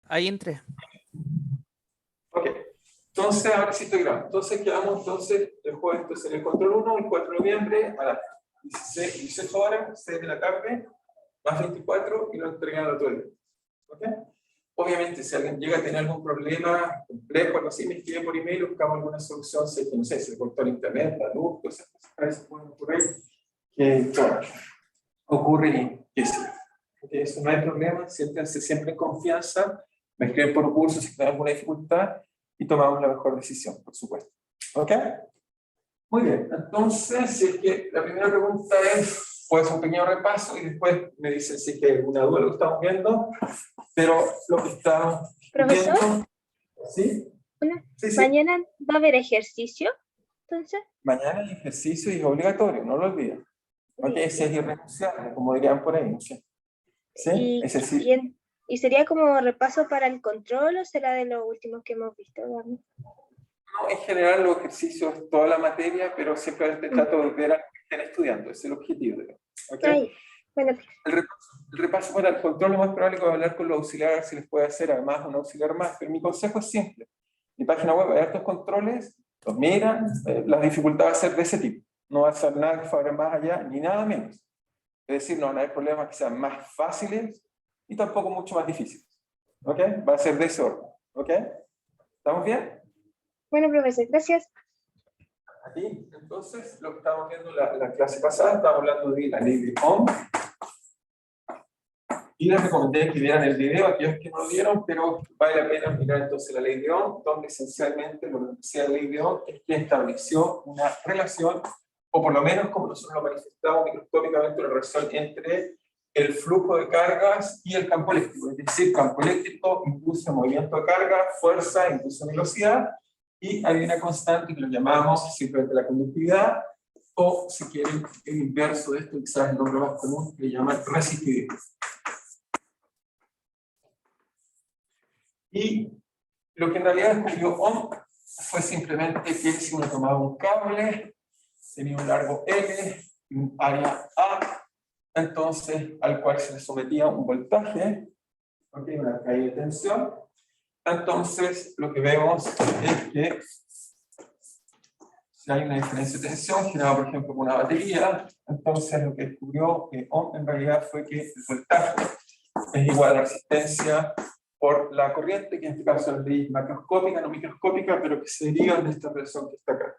Ahí entré. Ok. Entonces, ahora sí estoy grabando. Entonces, quedamos el jueves en el control 1, el 4 de noviembre, a las 18 horas, 6 de la tarde, más 24, y lo entregan a todo el día. ¿Ok? Obviamente, si alguien llega a tener algún problema complejo, algo así, me escribe por email, buscamos alguna solución, si es que, no sé, se le cortó el internet, la luz, cosas a veces pueden ocurrir, que bueno, ocurre y que sí. Okay, eso no hay problema, siéntense siempre en confianza, me escriben por curso si tienen alguna dificultad y tomamos la mejor decisión, por supuesto. ¿Ok? Muy bien, entonces, si es que la primera pregunta es, pues un pequeño repaso y después me dicen si es que hay alguna duda de lo que estamos viendo, pero lo que estamos Profesor, viendo, ¿sí? Sí, sí. ¿mañana va a haber ejercicio? Entonces, Mañana el ejercicio es obligatorio, no lo olviden. ¿Ok? Ese es irrenunciable, como dirían por ahí, ¿no sé? ¿Sí? Ese sí. ¿Y sería como repaso para el control o será de los últimos que hemos visto? No, en general los ejercicios es toda la materia, pero siempre trato de ver a los que estén estudiando, ese es el objetivo. ¿Okay? Bueno. El repaso para el control lo más probable es que voy a hablar con los auxiliares si les puede hacer además un auxiliar más, pero mi consejo es simple. Mi página web hay estos controles, los miran, la dificultad va a ser de ese tipo. No va a ser nada que fuera más allá, ni nada menos. Es decir, no hay problemas que sean más fáciles y tampoco mucho más difíciles. ¿Ok? Va a ser de ese orden. ¿Ok? ¿Estamos bien? Bueno, profesor, gracias. Aquí, entonces, lo que estábamos viendo en la clase pasada, estábamos hablando de la ley de Ohm. Y les recomendé que vieran el video, aquellos que no lo vieron, pero vale la pena mirar entonces la ley de Ohm, donde esencialmente lo que decía la ley de Ohm es que estableció una relación, o por lo menos como nosotros lo manifestamos microscópicamente, una relación entre el flujo de cargas y el campo eléctrico. Es decir, campo eléctrico induce movimiento de carga, fuerza, induce velocidad, y hay una constante que lo llamamos simplemente la conductividad, o si quieren el inverso de esto, quizás el nombre más común, que le llaman resistividad. Y lo que en realidad descubrió Ohm fue simplemente que si uno tomaba un cable, tenía un largo L, un área A, entonces al cual se le sometía un voltaje, ¿okay? Una caída de tensión, entonces lo que vemos es que si hay una diferencia de tensión generada por ejemplo por una batería, entonces lo que descubrió Ohm en realidad fue que el voltaje es igual a la resistencia por la corriente, que en este caso es ley macroscópica, no microscópica, pero que se deriva de esta relación que está acá.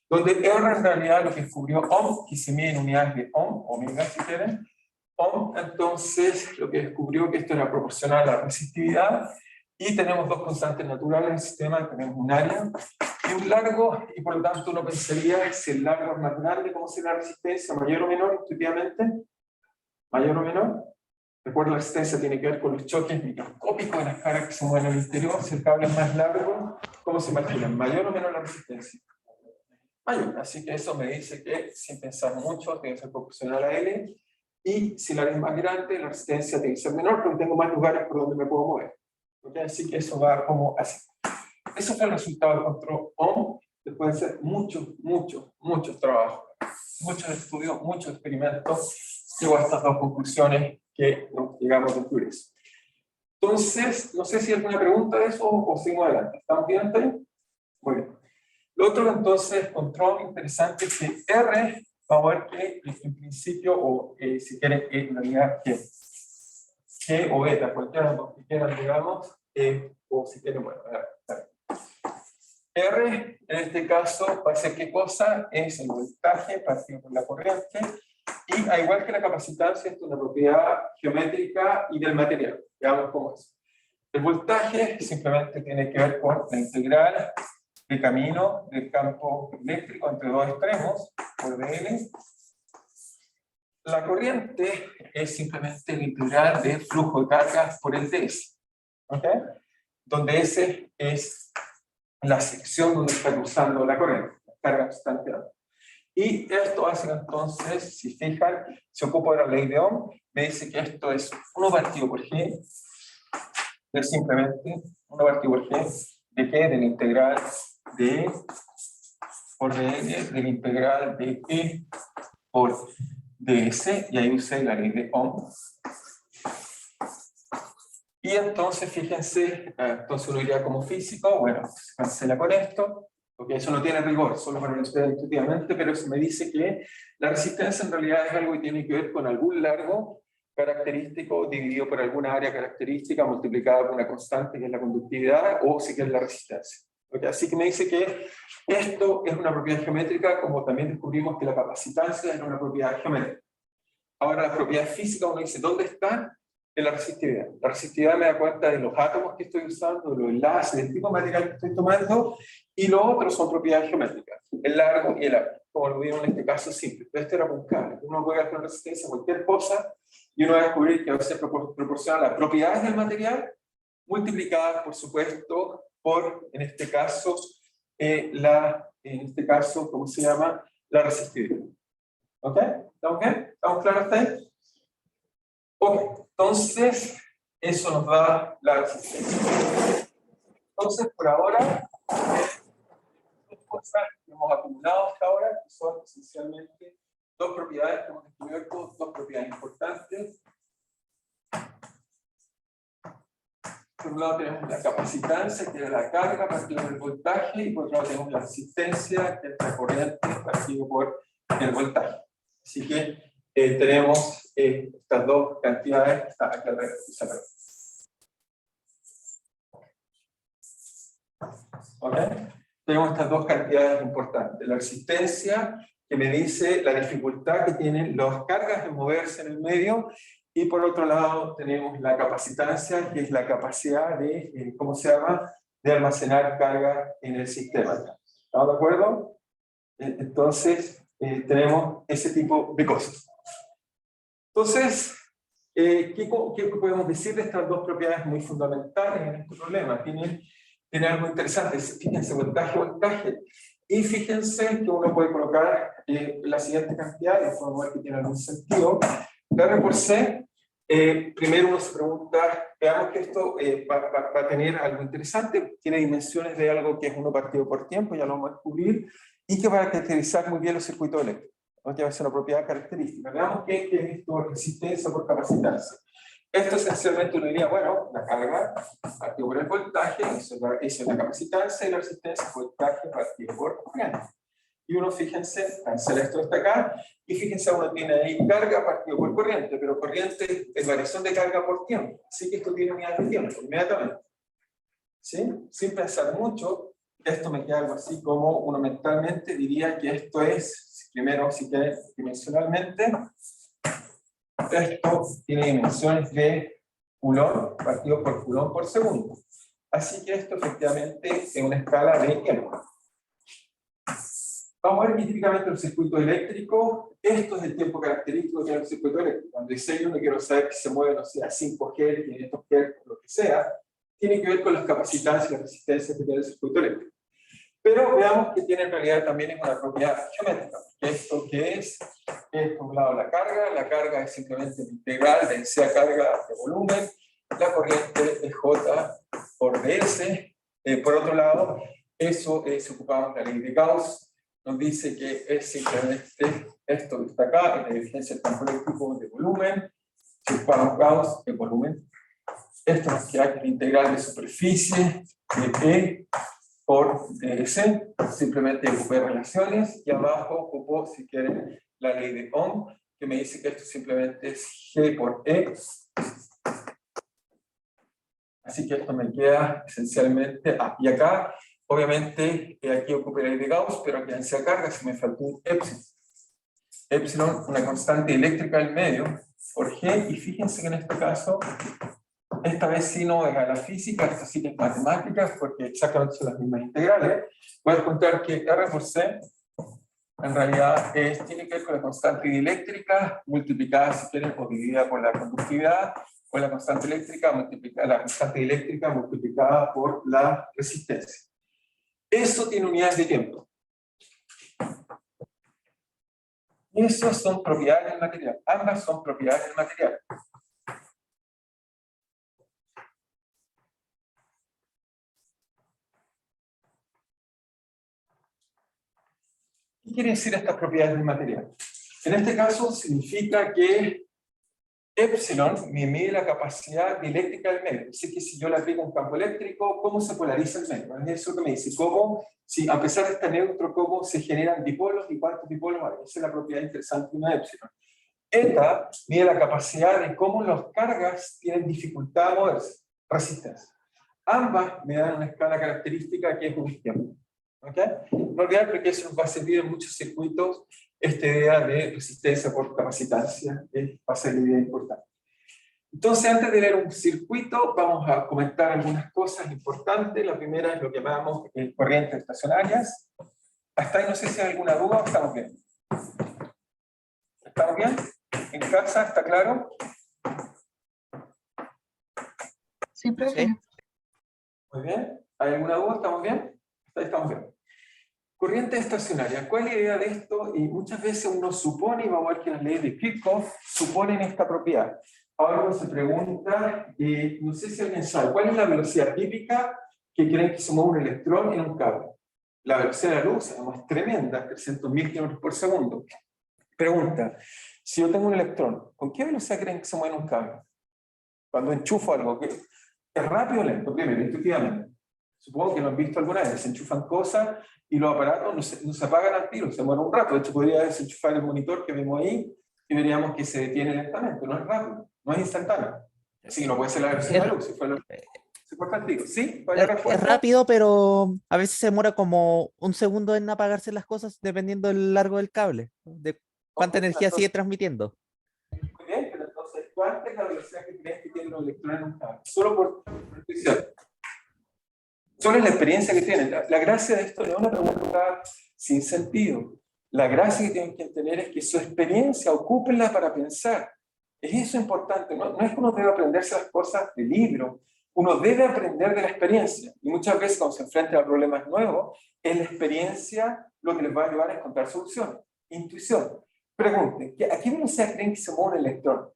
Donde R en realidad lo que descubrió Ohm, que se mide en unidades de Ohm, omega si quieren, Ohm entonces lo que descubrió que esto era proporcional a la resistividad, y tenemos dos constantes naturales en el sistema, tenemos un área y un largo, y por lo tanto uno pensaría si el largo es más grande, ¿cómo será la resistencia? ¿Mayor o menor intuitivamente? ¿Mayor o menor? Recuerda, la resistencia tiene que ver con los choques microscópicos de las cargas que se mueven al interior. Si el cable es más largo, ¿cómo se imagina? ¿Mayor o menor la resistencia? Mayor. Así que eso me dice que, sin pensar mucho, tiene que ser proporcional a L. Y si la área es más grande, la resistencia tiene que ser menor, porque tengo más lugares por donde me puedo mover. ¿Okay? Así que eso va como así. Eso fue el resultado del control Ohm, después de hacer muchos trabajos, muchos estudios, muchos experimentos, llegó a estas dos conclusiones que llegamos a concluir eso. Entonces, no sé si hay alguna pregunta de eso o seguimos adelante. ¿Estamos bien hasta ahí? Muy bien. Lo otro entonces, control interesante, es que R, vamos a ver que en principio, o si quieren, en realidad, G o beta, cualquiera de los que quieran, digamos, o si quieren, bueno, a ver. R, en este caso, va a ser qué cosa, es el voltaje partido por la corriente, y al igual que la capacitancia, es una propiedad geométrica y del material. Veamos cómo es. El voltaje simplemente tiene que ver con la integral de camino del campo eléctrico entre dos extremos, por dl. La corriente es simplemente la integral del flujo de cargas por el ds. ¿Ok? Donde S es la sección donde está cruzando la corriente, la carga constante. Y esto hace entonces, si fijan, se ocupa de la ley de Ohm, me dice que esto es 1 partido por G, es simplemente 1 partido por G, ¿de qué? De la integral de E por dl, de la integral de E por ds, y ahí usé la ley de Ohm. Y entonces, fíjense, entonces uno iría como físico, bueno, se cancela con esto, porque eso no tiene rigor, solo para ustedes intuitivamente, pero eso me dice que la resistencia en realidad es algo que tiene que ver con algún largo característico dividido por alguna área característica multiplicada por una constante que es la conductividad o si quieres la resistencia. ¿Okay? Así que me dice que esto es una propiedad geométrica, como también descubrimos que la capacitancia es una propiedad geométrica. Ahora, la propiedad física, uno dice, ¿dónde está? En la resistividad. La resistividad me da cuenta de los átomos que estoy usando, de los enlaces, del tipo de material que estoy tomando, y los otros son propiedades geométricas, el largo y el ancho, como lo vieron en este caso simple. Pero esto era buscable. Uno puede hacer resistencia a cualquier cosa, y uno va a descubrir que a veces proporciona las propiedades del material, multiplicadas, por supuesto, por, en este caso, ¿cómo se llama? La resistividad. ¿Ok? ¿Estamos bien? ¿Estamos claros hasta ahí? Ok, entonces, eso nos da la resistencia. Entonces, por ahora, dos cosas que hemos acumulado hasta ahora, que son esencialmente dos propiedades que hemos descubierto, dos propiedades importantes. Por un lado tenemos la capacitancia, que es la carga partida por el voltaje, y por otro lado tenemos la resistencia, que es la corriente partida por el voltaje. Así que tenemos estas dos cantidades que están aquí alrededor. ¿Okay? Tenemos estas dos cantidades importantes. La resistencia, que me dice la dificultad que tienen las cargas de moverse en el medio, y por otro lado tenemos la capacitancia, que es la capacidad de, ¿cómo se llama?, de almacenar carga en el sistema. ¿Estamos de acuerdo? Entonces, tenemos ese tipo de cosas. Entonces, ¿qué podemos decir de estas dos propiedades muy fundamentales en este problema? Tienen algo interesante, fíjense, voltaje, y fíjense que uno puede colocar la siguiente cantidad, y podemos ver que tiene algún sentido. R por C, primero uno se pregunta, veamos que esto va a tener algo interesante, tiene dimensiones de algo que es 1 partido por tiempo, ya lo vamos a descubrir, y que va a caracterizar muy bien los circuitos eléctricos. Que va a ser una propiedad característica. Veamos qué es esto, resistencia por capacitarse. Esto esencialmente uno diría, bueno, la carga partido por el voltaje, eso es la capacitancia, y la resistencia por voltaje partido por corriente. Y uno, fíjense, cancela esto hasta acá, y fíjense, uno tiene ahí carga partido por corriente, pero corriente es variación de carga por tiempo. Así que esto tiene unidades de tiempo, inmediatamente. ¿Sí? Sin pensar mucho, esto me queda algo así como uno mentalmente diría que esto es, primero, si quiere, dimensionalmente, esto tiene dimensiones de Coulomb partido por Coulomb por segundo. Así que esto efectivamente es una escala de tiempo. Vamos a ver específicamente el circuito eléctrico. Esto es el tiempo característico que tiene el circuito eléctrico. Cuando dice yo no quiero saber que se mueve, no sé, a 5 Hz, 500 Hz, lo que sea, tiene que ver con las capacitancias y las resistencias que tiene el circuito eléctrico. Pero veamos que tiene en realidad también una propiedad geométrica. ¿Esto qué es? Es por un lado la carga es simplemente la integral de sea carga de volumen, la corriente es J por ds. Por otro lado, eso si ocupamos la ley de Gauss, nos dice que es simplemente esto que está acá, es la divergencia del campo eléctrico de volumen, si ocupamos Gauss, el volumen. Esto nos queda que la integral de superficie de E por ds, simplemente ocupé relaciones, y abajo ocupo, si quieren, la ley de Ohm, que me dice que esto simplemente es G por E. Así que esto me queda esencialmente, y acá, obviamente, aquí ocupé la ley de Gauss, pero aquí se carga, si me faltó un epsilon. Epsilon, una constante eléctrica en medio, por G, y fíjense que en este caso, esta vez sí no es a la física, esta sí que es matemática, porque exactamente son las mismas integrales. Voy a contar que R por C, en realidad, tiene que ver con la constante eléctrica, multiplicada, si quieren, o dividida por la conductividad, o la constante eléctrica multiplicada por la resistencia. Eso tiene unidades de tiempo. Esas son propiedades del material. Ambas son propiedades del material. ¿Qué quiere decir estas propiedades del material? En este caso significa que Epsilon me mide la capacidad eléctrica del medio. Así que si yo le aplico un campo eléctrico, ¿cómo se polariza el medio? Es eso que me dice, cómo, si a pesar de estar neutro, cómo se generan dipolos y cuántos dipolos hay. Esa es la propiedad interesante de una epsilon. Eta mide la capacidad de cómo las cargas tienen dificultad de moverse, resistencia. Ambas me dan una escala característica que es un tiempo. ¿Okay? No olvidar porque eso nos va a servir en muchos circuitos. Esta idea de resistencia por capacitancia va a ser la idea importante. Entonces, antes de ver un circuito, vamos a comentar algunas cosas importantes. La primera es lo que llamamos corrientes estacionarias. Hasta ahí no sé si hay alguna duda o estamos bien. ¿Estamos bien? ¿En casa está claro? Sí, profe. Muy bien. ¿Hay alguna duda? ¿Estamos bien? Hasta ahí estamos bien. Corriente estacionaria. ¿Cuál es la idea de esto? Y muchas veces uno supone, y vamos a ver que las leyes de Kirchhoff suponen esta propiedad. Ahora uno se pregunta, no sé si alguien sabe, ¿cuál es la velocidad típica que creen que se mueve un electrón en un cable? La velocidad de la luz es tremenda, 300.000 kilómetros por segundo. Pregunta, si yo tengo un electrón, ¿con qué velocidad creen que se mueve en un cable? Cuando enchufo algo, ¿es rápido o lento? Primero, intuitivamente. Supongo que lo han visto alguna vez, se enchufan cosas y los aparatos no se apagan al tiro, se mueren un rato. De hecho, podría desenchufar el monitor que vemos ahí y veríamos que se detiene lentamente, no es rápido, no es instantáneo. Así que no puede ser la velocidad de la luz, se corta el tiro. ¿Sí? ¿Cuál es la Es respuesta? rápido, pero a veces se demora como un segundo en apagarse las cosas dependiendo del largo del cable, de cuánta Ok, energía sigue entonces, transmitiendo. muy bien, pero entonces, ¿cuánta es la velocidad que crees que tienen los electrones en un cable? Solo por intuición. Solo es la experiencia que tienen. La gracia de esto no es una pregunta sin sentido. La gracia que tienen que tener es que su experiencia ocúpenla para pensar. Es eso importante. No es que uno debe aprenderse las cosas de libro. Uno debe aprender de la experiencia. Y muchas veces cuando se enfrentan a problemas nuevos, es la experiencia lo que les va a ayudar a encontrar soluciones. Intuición. Pregunten, ¿a qué velocidad creen que se mueve un electrón?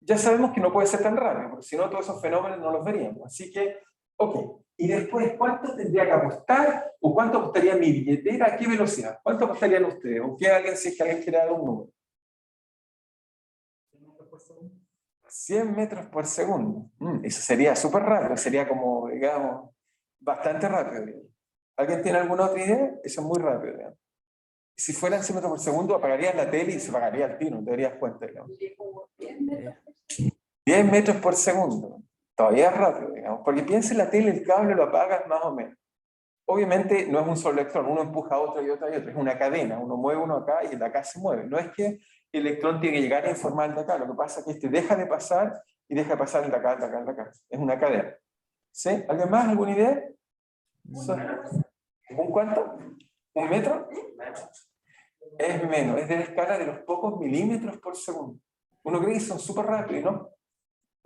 Ya sabemos que no puede ser tan rápido, porque si no todos esos fenómenos no los veríamos. Así que, ok. Y después, ¿cuánto tendría que apostar? ¿O cuánto apostaría mi billetera? ¿A qué velocidad? ¿Cuánto apostarían ustedes? ¿O qué alguien, si es que alguien quiere dar un número? 100 metros por segundo. Eso sería súper rápido, sería como, digamos, bastante rápido. Digamos. ¿Alguien tiene alguna otra idea? Eso es muy rápido. Digamos. Si fueran 100 metros por segundo, apagarías la tele y se apagaría el tiro, no te darías cuenta. Digamos. 10 metros por segundo. Todavía es rápido, digamos, porque piensa en la tele, el cable lo apagas más o menos. Obviamente no es un solo electrón, uno empuja a otro y otro y otro, es una cadena, uno mueve uno acá y el de acá se mueve. No es que el electrón tiene que llegar a informar el de acá, lo que pasa es que este deja de pasar y deja de pasar el de acá, el de acá, el de acá. Es una cadena. ¿Sí? ¿Alguien más? ¿Alguna idea? ¿Un cuánto? ¿Un metro? Es menos, es de la escala de los pocos milímetros por segundo. Uno cree que son súper rápidos, ¿no?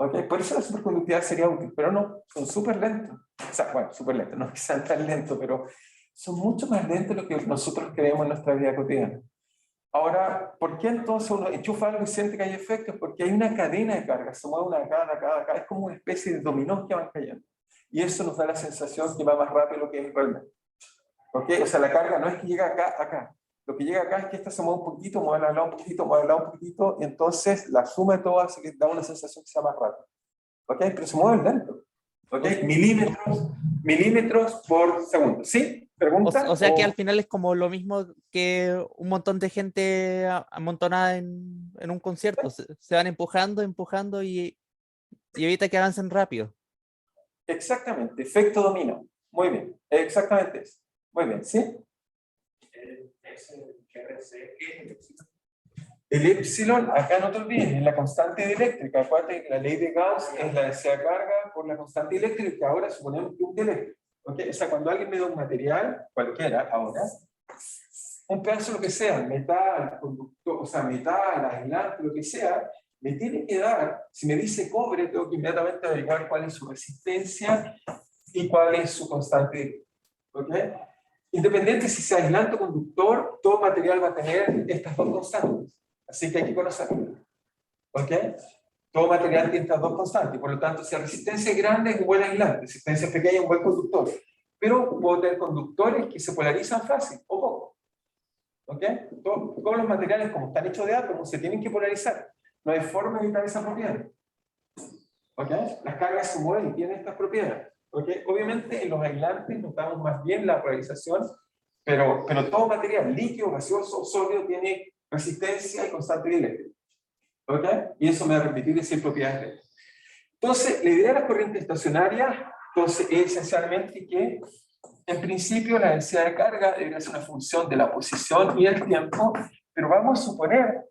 Okay, por eso la superconductividad sería útil, pero no, son súper lentos. O sea, bueno, súper lentos, no es que sean tan lentos, pero son mucho más lentos de lo que nosotros creemos en nuestra vida cotidiana. Ahora, ¿por qué entonces uno enchufa algo y siente que hay efectos? Porque hay una cadena de carga, se mueve una acá, es como una especie de dominó que van cayendo. Y eso nos da la sensación que va más rápido de lo que es realmente. ¿Okay? O sea, la carga no es que llega acá. Lo que llega acá es que esta se mueve un poquito, mueve al lado un poquito, mueve al lado un poquito, y entonces la suma de todo hace que da una sensación que sea más rápida. ¿Ok? Pero se mueve lento. ¿Ok? Milímetros por segundo. ¿Sí? ¿Pregunta? O sea que al final es como lo mismo que un montón de gente amontonada en un concierto. Se van empujando y evita que avancen rápido. Exactamente. Efecto dominó. Muy bien. Exactamente eso. Muy bien. ¿Sí? El epsilon, acá no te olvides, es la constante eléctrica. Acuérdate que la ley de Gauss es la densidad de carga por la constante eléctrica, que ahora suponemos que es un eléctrico. ¿Okay? O sea, cuando alguien me da un material, cualquiera, ahora, un pedazo lo que sea, metal, conductor, o sea, metal, aislante, lo que sea, me tiene que dar, si me dice cobre, tengo que inmediatamente averiguar cuál es su resistencia y cuál es su constante. ¿Ok? Independiente si sea aislante o conductor, todo material va a tener estas dos constantes. Así que hay que conocerlo. ¿Ok? Todo material tiene estas dos constantes. Por lo tanto, si la resistencia es grande, es un buen aislante. Si la resistencia es pequeña, es un buen conductor. Pero puedo tener conductores que se polarizan fácil o poco. ¿Ok? Todos los materiales, como están hechos de átomos, se tienen que polarizar. No hay forma de evitar esa propiedad. ¿Ok? Las cargas se mueven y tienen estas propiedades. ¿Ok? Obviamente en los aislantes notamos más bien la polarización, pero todo material, líquido, gaseoso, sólido, tiene resistencia y constante eléctrica. ¿Ok? Y eso me va a permitir decir propiedades de él. Entonces, la idea de las corrientes estacionarias entonces, es esencialmente que, en principio, la densidad de carga debería ser una función de la posición y el tiempo, pero vamos a suponer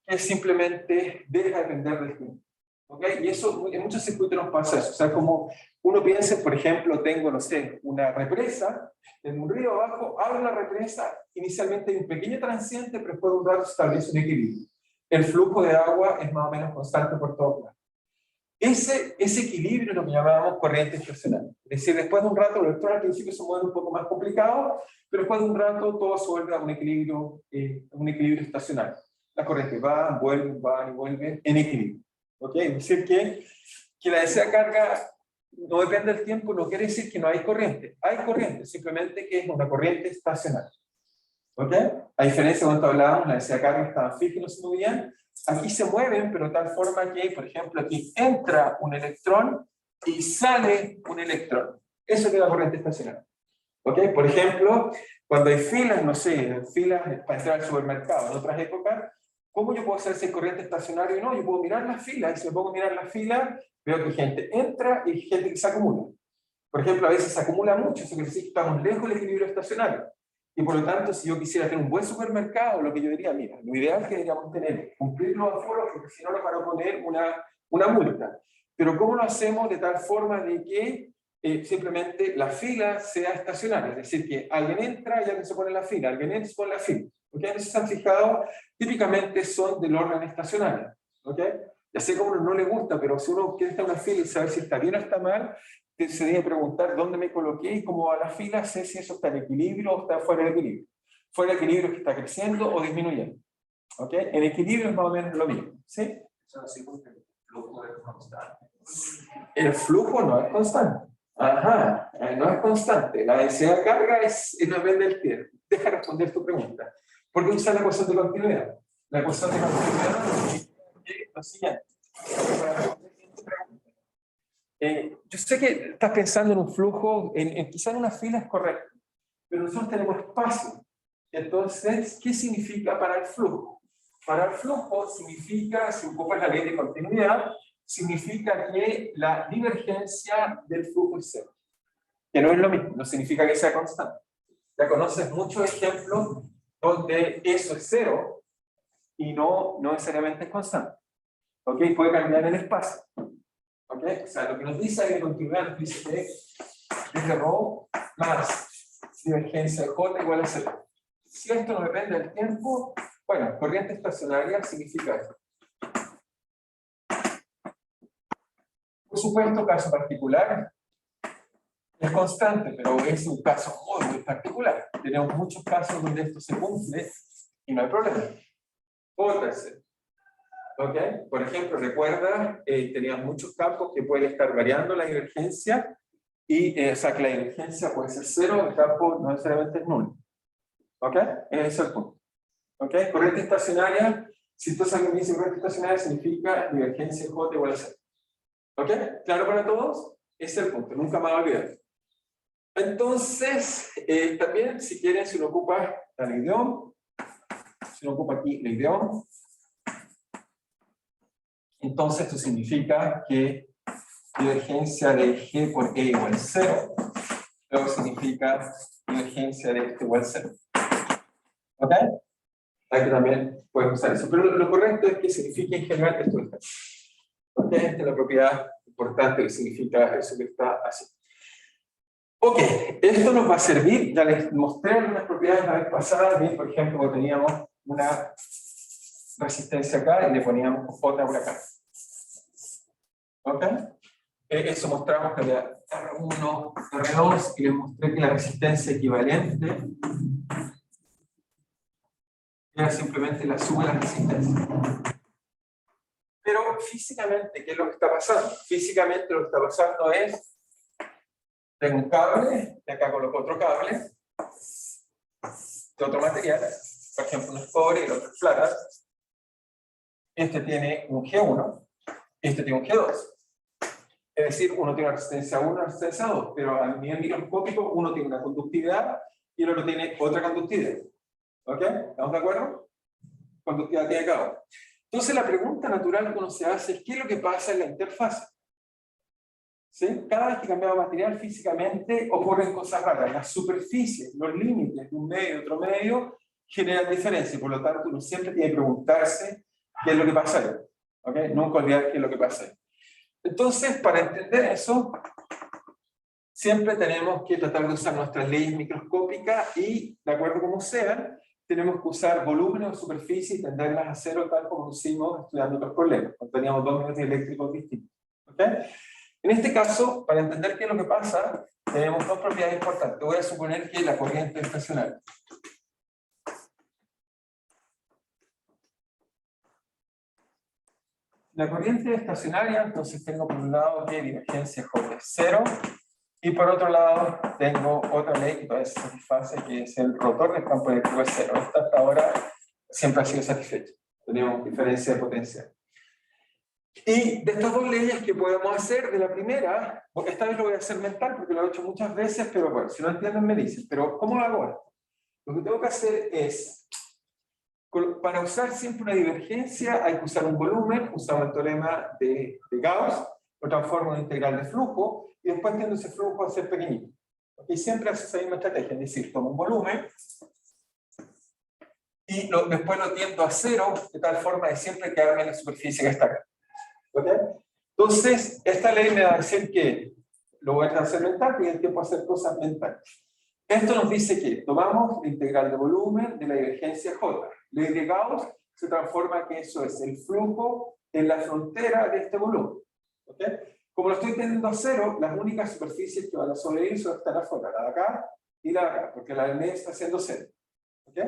que simplemente deja de depender del tiempo. ¿Okay? Y eso, en muchos circuitos nos pasa eso. O sea, como uno piensa, por ejemplo, tengo, no sé, una represa, en un río abajo, abro la represa, inicialmente hay un pequeño transiente, pero después de un rato se establece un equilibrio. El flujo de agua es más o menos constante por todos lados. Ese equilibrio es lo que llamábamos corriente estacionaria. Es decir, después de un rato, los electrones al principio se mueven un poco más complicados, pero después de un rato todo se vuelve a un equilibrio estacionario. Las corrientes van y vuelven en equilibrio. ¿Okay? Es decir, que la densidad de carga no depende del tiempo, no quiere decir que no hay corriente. Hay corriente, simplemente que es una corriente estacionaria. ¿Okay? A diferencia de cuando hablábamos, la densidad de carga estaba fija y no se movían. Aquí se mueven, pero de tal forma que, por ejemplo, aquí entra un electrón y sale un electrón. Eso es la corriente estacionaria. ¿Okay? Por ejemplo, cuando hay filas, no sé, filas para entrar al supermercado en otras épocas, ¿cómo yo puedo hacer si hay corriente estacionaria o no? Yo puedo mirar las filas, y si me pongo a mirar las filas, veo que gente entra y gente que se acumula. Por ejemplo, a veces se acumula mucho, eso quiere decir que estamos lejos del equilibrio estacionario. Y por lo tanto, si yo quisiera tener un buen supermercado, lo que yo diría, mira, lo ideal que deberíamos tener es cumplir los aforos, porque si no nos van a poner una multa. Pero ¿cómo lo hacemos de tal forma de que simplemente la fila sea estacionaria? Es decir, que alguien entra y alguien se pone en la fila, alguien entra y se pone en la fila. ¿Okay? ¿No se han fijado? Típicamente son del orden estacionario. ¿Okay? Ya sé que a uno no le gusta, pero si uno quiere estar en una fila y saber si está bien o está mal, se debe preguntar dónde me coloqué y cómo va la fila, sé si eso está en equilibrio o está fuera de equilibrio. Fuera de equilibrio es que está creciendo o disminuyendo. ¿Ok? En equilibrio es más o menos lo mismo. ¿Sí? El flujo no es constante. Ajá, no es constante. La densidad de carga no depende del tiempo. Deja responder tu pregunta. ¿Por qué usar la ecuación de continuidad? La ecuación de continuidad es lo siguiente. Yo sé que estás pensando en un flujo, quizá en una fila es correcto, pero nosotros tenemos espacio. Entonces, ¿qué significa para el flujo? Para el flujo significa, si ocupas la ley de continuidad, significa que la divergencia del flujo es cero. Que no es lo mismo, no significa que sea constante. Ya conoces muchos ejemplos donde eso es cero y no necesariamente es constante. ¿Ok? Puede cambiar en el espacio. ¿Ok? O sea, lo que nos dice ahí de continuidad nos dice que es de ρ más divergencia de J igual a 0. Si esto no depende del tiempo, bueno, corriente estacionaria significa esto. Por supuesto, caso particular es constante, pero es un caso muy particular. Tenemos muchos casos donde esto se cumple y no hay problema. Otra vez. ¿Okay? Por ejemplo, recuerda, teníamos muchos campos que pueden estar variando la divergencia, y, o sea, que la divergencia puede ser cero, el campo no necesariamente es nulo. ¿Ok? Ese es el punto. ¿Ok? Corriente estacionaria, si esto es algo que dice corriente estacionaria, significa divergencia J igual a cero. ¿Ok? ¿Claro para todos? Ese es el punto, nunca más olvidar. Entonces, también, si quieren, si uno ocupa la idioma, si uno ocupa aquí la idioma, entonces esto significa que divergencia de G por E igual a 0, luego significa divergencia de esto igual a 0. ¿Ok? Aquí también podemos usar eso, pero lo correcto es que signifique en general esto está. ¿Ok? Esta es la propiedad importante que significa eso que está así. Ok, esto nos va a servir, ya les mostré algunas propiedades la vez pasada, bien, por ejemplo, teníamos una resistencia acá y le poníamos otra por acá. ¿Ok? Eso mostramos que había R1, R2, y les mostré que la resistencia equivalente era simplemente la suma de la resistencia. Pero físicamente, ¿qué es lo que está pasando? Físicamente lo que está pasando es, tengo un cable, y acá coloco otro cable, de otro material, por ejemplo, uno es cobre y el otro es plata. este tiene un G1, este tiene un G2. Es decir, uno tiene una resistencia 1 y una resistencia 2, pero a nivel microscópico uno tiene una conductividad y el otro tiene otra conductividad. ¿Ok? ¿Estamos de acuerdo? Conductividad tiene cada uno. Entonces la pregunta natural que uno se hace es ¿qué es lo que pasa en la interfase? ¿Sí? Cada vez que cambiamos material físicamente ocurren cosas raras. Las superficies, los límites de un medio y otro medio generan diferencia y por lo tanto uno siempre tiene que preguntarse qué es lo que pasa ahí. ¿Ok? Nunca olvidar qué es lo que pasa ahí. Entonces, para entender eso, siempre tenemos que tratar de usar nuestras leyes microscópicas y, de acuerdo como sean, tenemos que usar volúmenes o superficie y tenderlas a cero tal como lo hicimos estudiando otros problemas, cuando teníamos dos medios eléctricos distintos. ¿Ok? En este caso, para entender qué es lo que pasa, tenemos dos propiedades importantes. Voy a suponer que la corriente es estacionaria. La corriente estacionaria, entonces tengo por un lado que divergencia J es 0, y por otro lado tengo otra ley que todavía se satisface, que es el rotor del campo eléctrico es 0. Esta hasta ahora siempre ha sido satisfecha. Tenemos diferencia de potencial. Y de estas dos leyes, ¿qué podemos hacer? De la primera, porque esta vez lo voy a hacer mental porque lo he hecho muchas veces, pero bueno, si no entienden me dicen. Pero ¿cómo lo hago esto? Lo que tengo que hacer es, para usar siempre una divergencia hay que usar un volumen, usamos el teorema de Gauss, lo transformo en integral de flujo, y después tiendo ese flujo a ser pequeñito. Y siempre hace esa misma estrategia, es decir, tomo un volumen, y después lo tiendo a cero, de tal forma de siempre quedarme en la superficie que está acá. ¿Ok? Entonces, esta ley me va a decir que lo voy a hacer mental, porque hay tiempo de hacer cosas mentales. Esto nos dice que tomamos la integral de volumen de la divergencia J. Ley de Gauss se transforma que eso es el flujo en la frontera de este volumen. ¿Ok? Como lo estoy teniendo a cero, las únicas superficies que van a sobrevivir son estas de afuera, la de acá y la de acá, porque la del medio está haciendo cero. ¿Ok?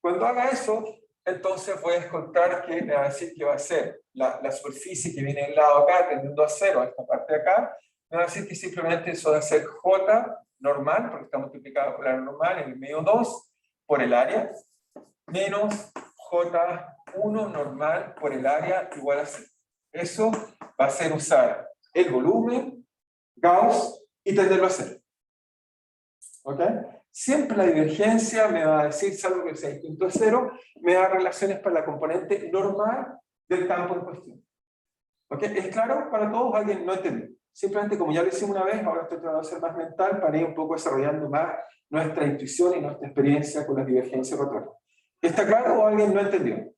Cuando haga eso, entonces voy a descontar que me va a decir que va a ser la superficie que viene del lado acá, tendiendo a cero, a esta parte de acá, me va a decir que simplemente eso va a ser J normal, porque está multiplicado por la normal en el medio 2 por el área, menos J1 normal por el área igual a 0. Eso va a ser usar el volumen, Gauss, y tenderlo a 0. ¿Ok? Siempre la divergencia me va a decir, salvo que sea distinto a 0, me da relaciones para la componente normal del campo en cuestión. ¿Ok? ¿Es claro para todos? ¿Alguien no entendió? Simplemente como ya lo hicimos una vez, ahora estoy tratando de ser más mental para ir un poco desarrollando más nuestra intuición y nuestra experiencia con las divergencias rotatorias. ¿Está claro o alguien no entendió?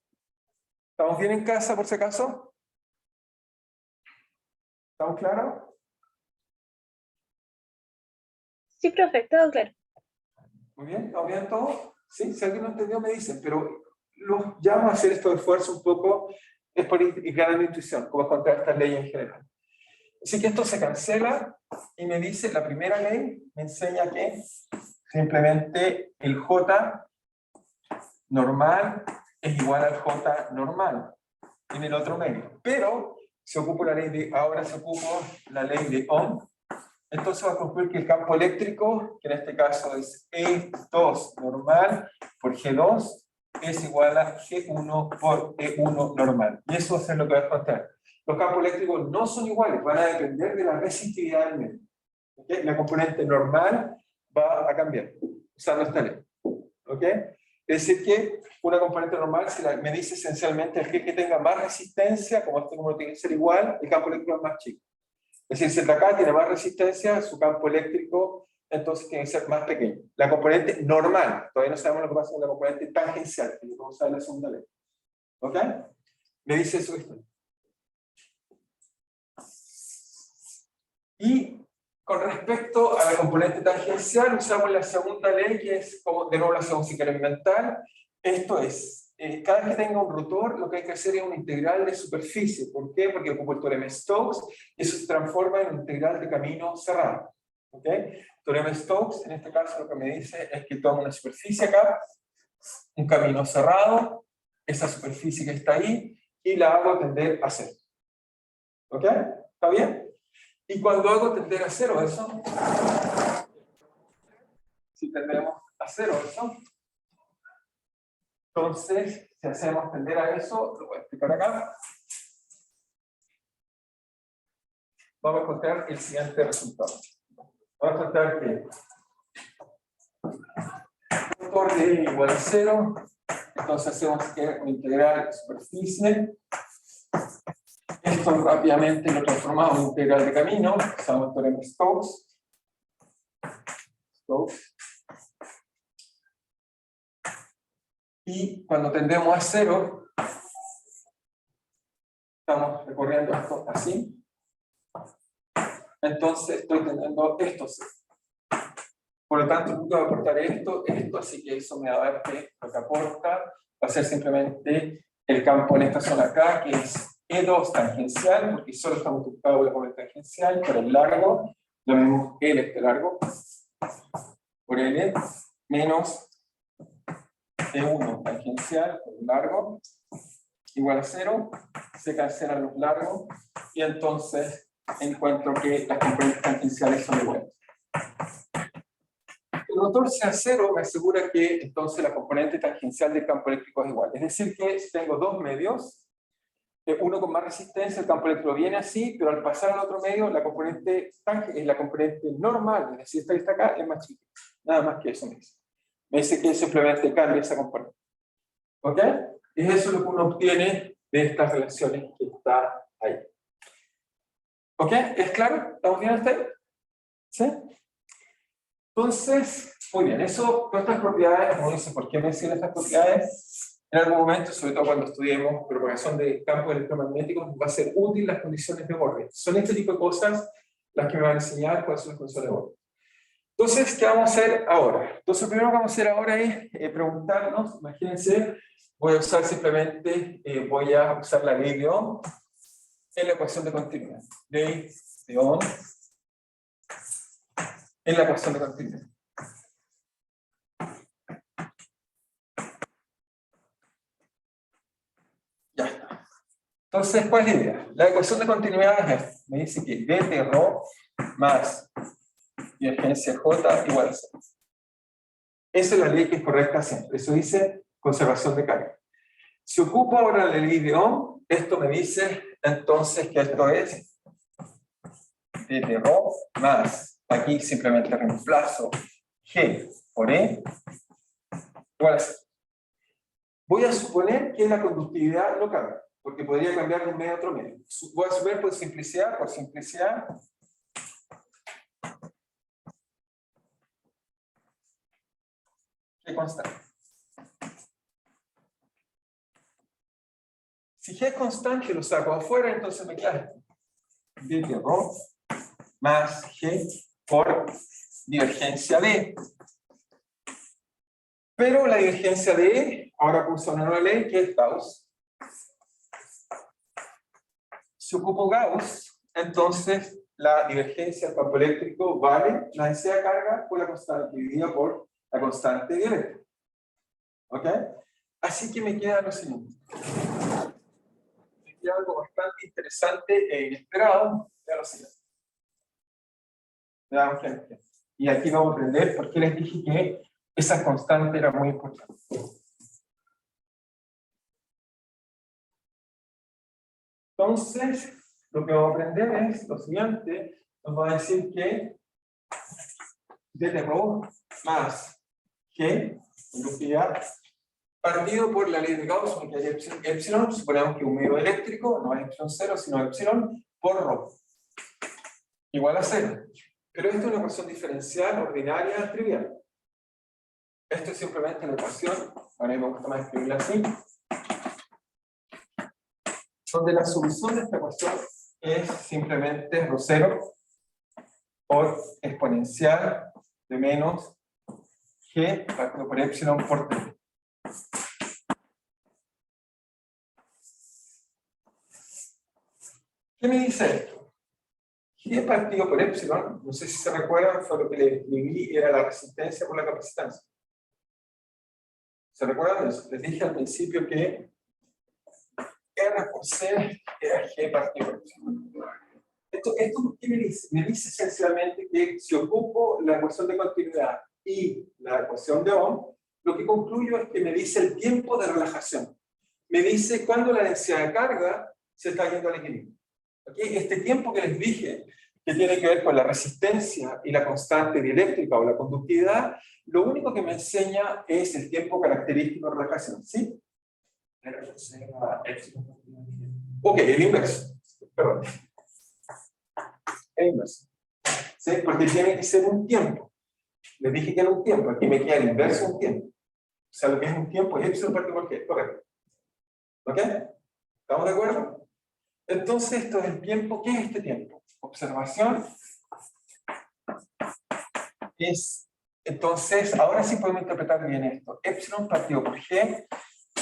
¿Estamos bien en casa por si acaso? ¿Estamos claros? Sí, profe, todo claro. Muy bien, ¿estamos bien todos? ¿Sí? Si alguien no entendió me dicen, pero los llamo a hacer estos esfuerzos un poco, es por ir ganando intuición, como encontrar estas leyes en general. Así que esto se cancela y me dice, la primera ley me enseña que simplemente el J normal es igual al J normal en el otro medio. Pero se ocupa la ley de, ahora se ocupa la ley de Ohm. Entonces va a concluir que el campo eléctrico, que en este caso es E2 normal por G2, es igual a G1 por E1 normal. Y eso va a ser lo que va a encontrar. Los campos eléctricos no son iguales, van a depender de la resistividad del medio. ¿Okay? La componente normal va a cambiar, usando esta ley. ¿Okay? Es decir que una componente normal me dice esencialmente el que tenga más resistencia, como este número tiene que ser igual, el campo eléctrico es más chico. Es decir, si el de acá tiene más resistencia, su campo eléctrico entonces tiene que ser más pequeño. La componente normal, todavía no sabemos lo que pasa con la componente tangencial, que vamos a ver en la segunda ley. ¿Ok? Me dice eso esto. Y con respecto a la componente tangencial, usamos la segunda ley, que es, como de nuevo la hacemos si quieren mental. Esto es, cada vez que tenga un rotor, lo que hay que hacer es una integral de superficie. ¿Por qué? Porque ocupa el teorema de Stokes, y eso se transforma en una integral de camino cerrado. ¿Ok? Teorema de Stokes, en este caso, lo que me dice es que tomo una superficie acá, un camino cerrado, esa superficie que está ahí, y la hago tender a cero. ¿Ok? ¿Está bien? Y cuando hago tender a cero eso, si tendemos a cero eso, entonces si hacemos tender a eso, lo voy a explicar acá, vamos a encontrar el siguiente resultado. Vamos a encontrar que factor de E igual a 0, entonces hacemos que un integral de superficie. Esto rápidamente lo transformamos en integral de camino, usamos el teorema de Stokes. Y cuando tendemos a 0, estamos recorriendo esto así. Entonces estoy teniendo esto. Por lo tanto, voy a aportar esto, así que eso me va a dar que lo que aporta va a ser simplemente el campo en esta zona acá, que es E2 tangencial, porque solo está multiplicado por el tangencial, por el largo, lo mismo L este largo, por L, menos E1 tangencial por el largo, igual a 0, se cancelan los largos, y entonces encuentro que las componentes tangenciales son iguales. Que el rotor sea 0 me asegura que entonces la componente tangencial del campo eléctrico es igual. Es decir que si tengo dos medios, uno con más resistencia, el campo eléctrico viene así, pero al pasar al otro medio, la componente es la componente normal, es decir, esta que está acá es más chica. Nada más que eso me dice. Me dice que simplemente cambia esa componente. ¿Ok? Es eso lo que uno obtiene de estas relaciones que está ahí. ¿Ok? ¿Es claro? ¿Estamos bien hasta ahí? ¿Sí? Entonces, muy bien, eso, todas estas propiedades, como dice, ¿por qué menciono estas propiedades? En algún momento, sobre todo cuando estudiemos propagación de campos electromagnéticos, va a ser útil las condiciones de borde. Son este tipo de cosas las que me van a enseñar cuáles son las condiciones de borde. Entonces, ¿qué vamos a hacer ahora? Entonces, lo primero que vamos a hacer ahora es preguntarnos, imagínense, voy a usar simplemente, voy a usar la ley de Ohm en la ecuación de continuidad. Ley de Ohm en la ecuación de continuidad. Ya está. Entonces, ¿cuál es la idea? La ecuación de continuidad es esta. Me dice que dTρ más divergencia J igual a 0. Esa es la ley que es correcta siempre. Eso dice conservación de carga. Si ocupo ahora la ley de Ohm, esto me dice entonces que esto es dTρ más, aquí simplemente reemplazo G por E igual a 0. Voy a suponer que la conductividad no cambia, porque podría cambiar de un medio a otro medio. Voy a suponer por simplicidad, que constante. Si G es constante, lo saco afuera, entonces me queda dTρ más G por divergencia D. Pero la divergencia de E, ahora puse una nueva ley que es Gauss. Si ocupo Gauss, entonces la divergencia del campo eléctrico vale la densidad de carga por la constante dividida por la constante de eléctrico. ¿Ok? Así que me queda lo siguiente. Me queda algo bastante interesante e inesperado. Ya lo siguiente. Veamos qué. Y aquí vamos a aprender por qué les dije que esa constante era muy importante. Entonces, lo que vamos a aprender es lo siguiente. Nos va a decir que dTρ más G, conductividad, partido por la ley de Gauss, que hay epsilon, suponemos que un medio eléctrico no es epsilon 0, sino epsilon por ρ, igual a 0. Pero esto es una ecuación diferencial ordinaria trivial. Esto es simplemente la ecuación, a mí me gusta más escribirla así, donde la solución de esta ecuación es simplemente ρ0 por exponencial de menos G partido por epsilon por T. ¿Qué me dice esto? G partido por epsilon, no sé si se recuerdan, fue lo que les escribí, era la resistencia por la capacitancia. ¿Se recuerdan de eso? Les dije al principio que R por C era G partido por epsilon. ¿Esto qué me dice? Me dice esencialmente que si ocupo la ecuación de continuidad y la ecuación de Ohm, lo que concluyo es que me dice el tiempo de relajación. me dice cuándo la densidad de carga se está yendo al equilibrio. ¿Okay? Este tiempo que les dije, que tiene que ver con la resistencia y la constante dieléctrica o la conductividad, lo único que me enseña es el tiempo característico de relajación, ¿sí? Ok, el inverso. Perdón. El inverso. ¿Sí? Porque tiene que ser un tiempo. Les dije que era un tiempo, aquí me queda el inverso de un tiempo. O sea, lo que es un tiempo es epsilon parte por g, correcto. ¿Ok? ¿Estamos de acuerdo? Entonces, esto es el tiempo. ¿Qué es este tiempo? Observación. Entonces, ahora sí podemos interpretar bien esto. Epsilon partido por g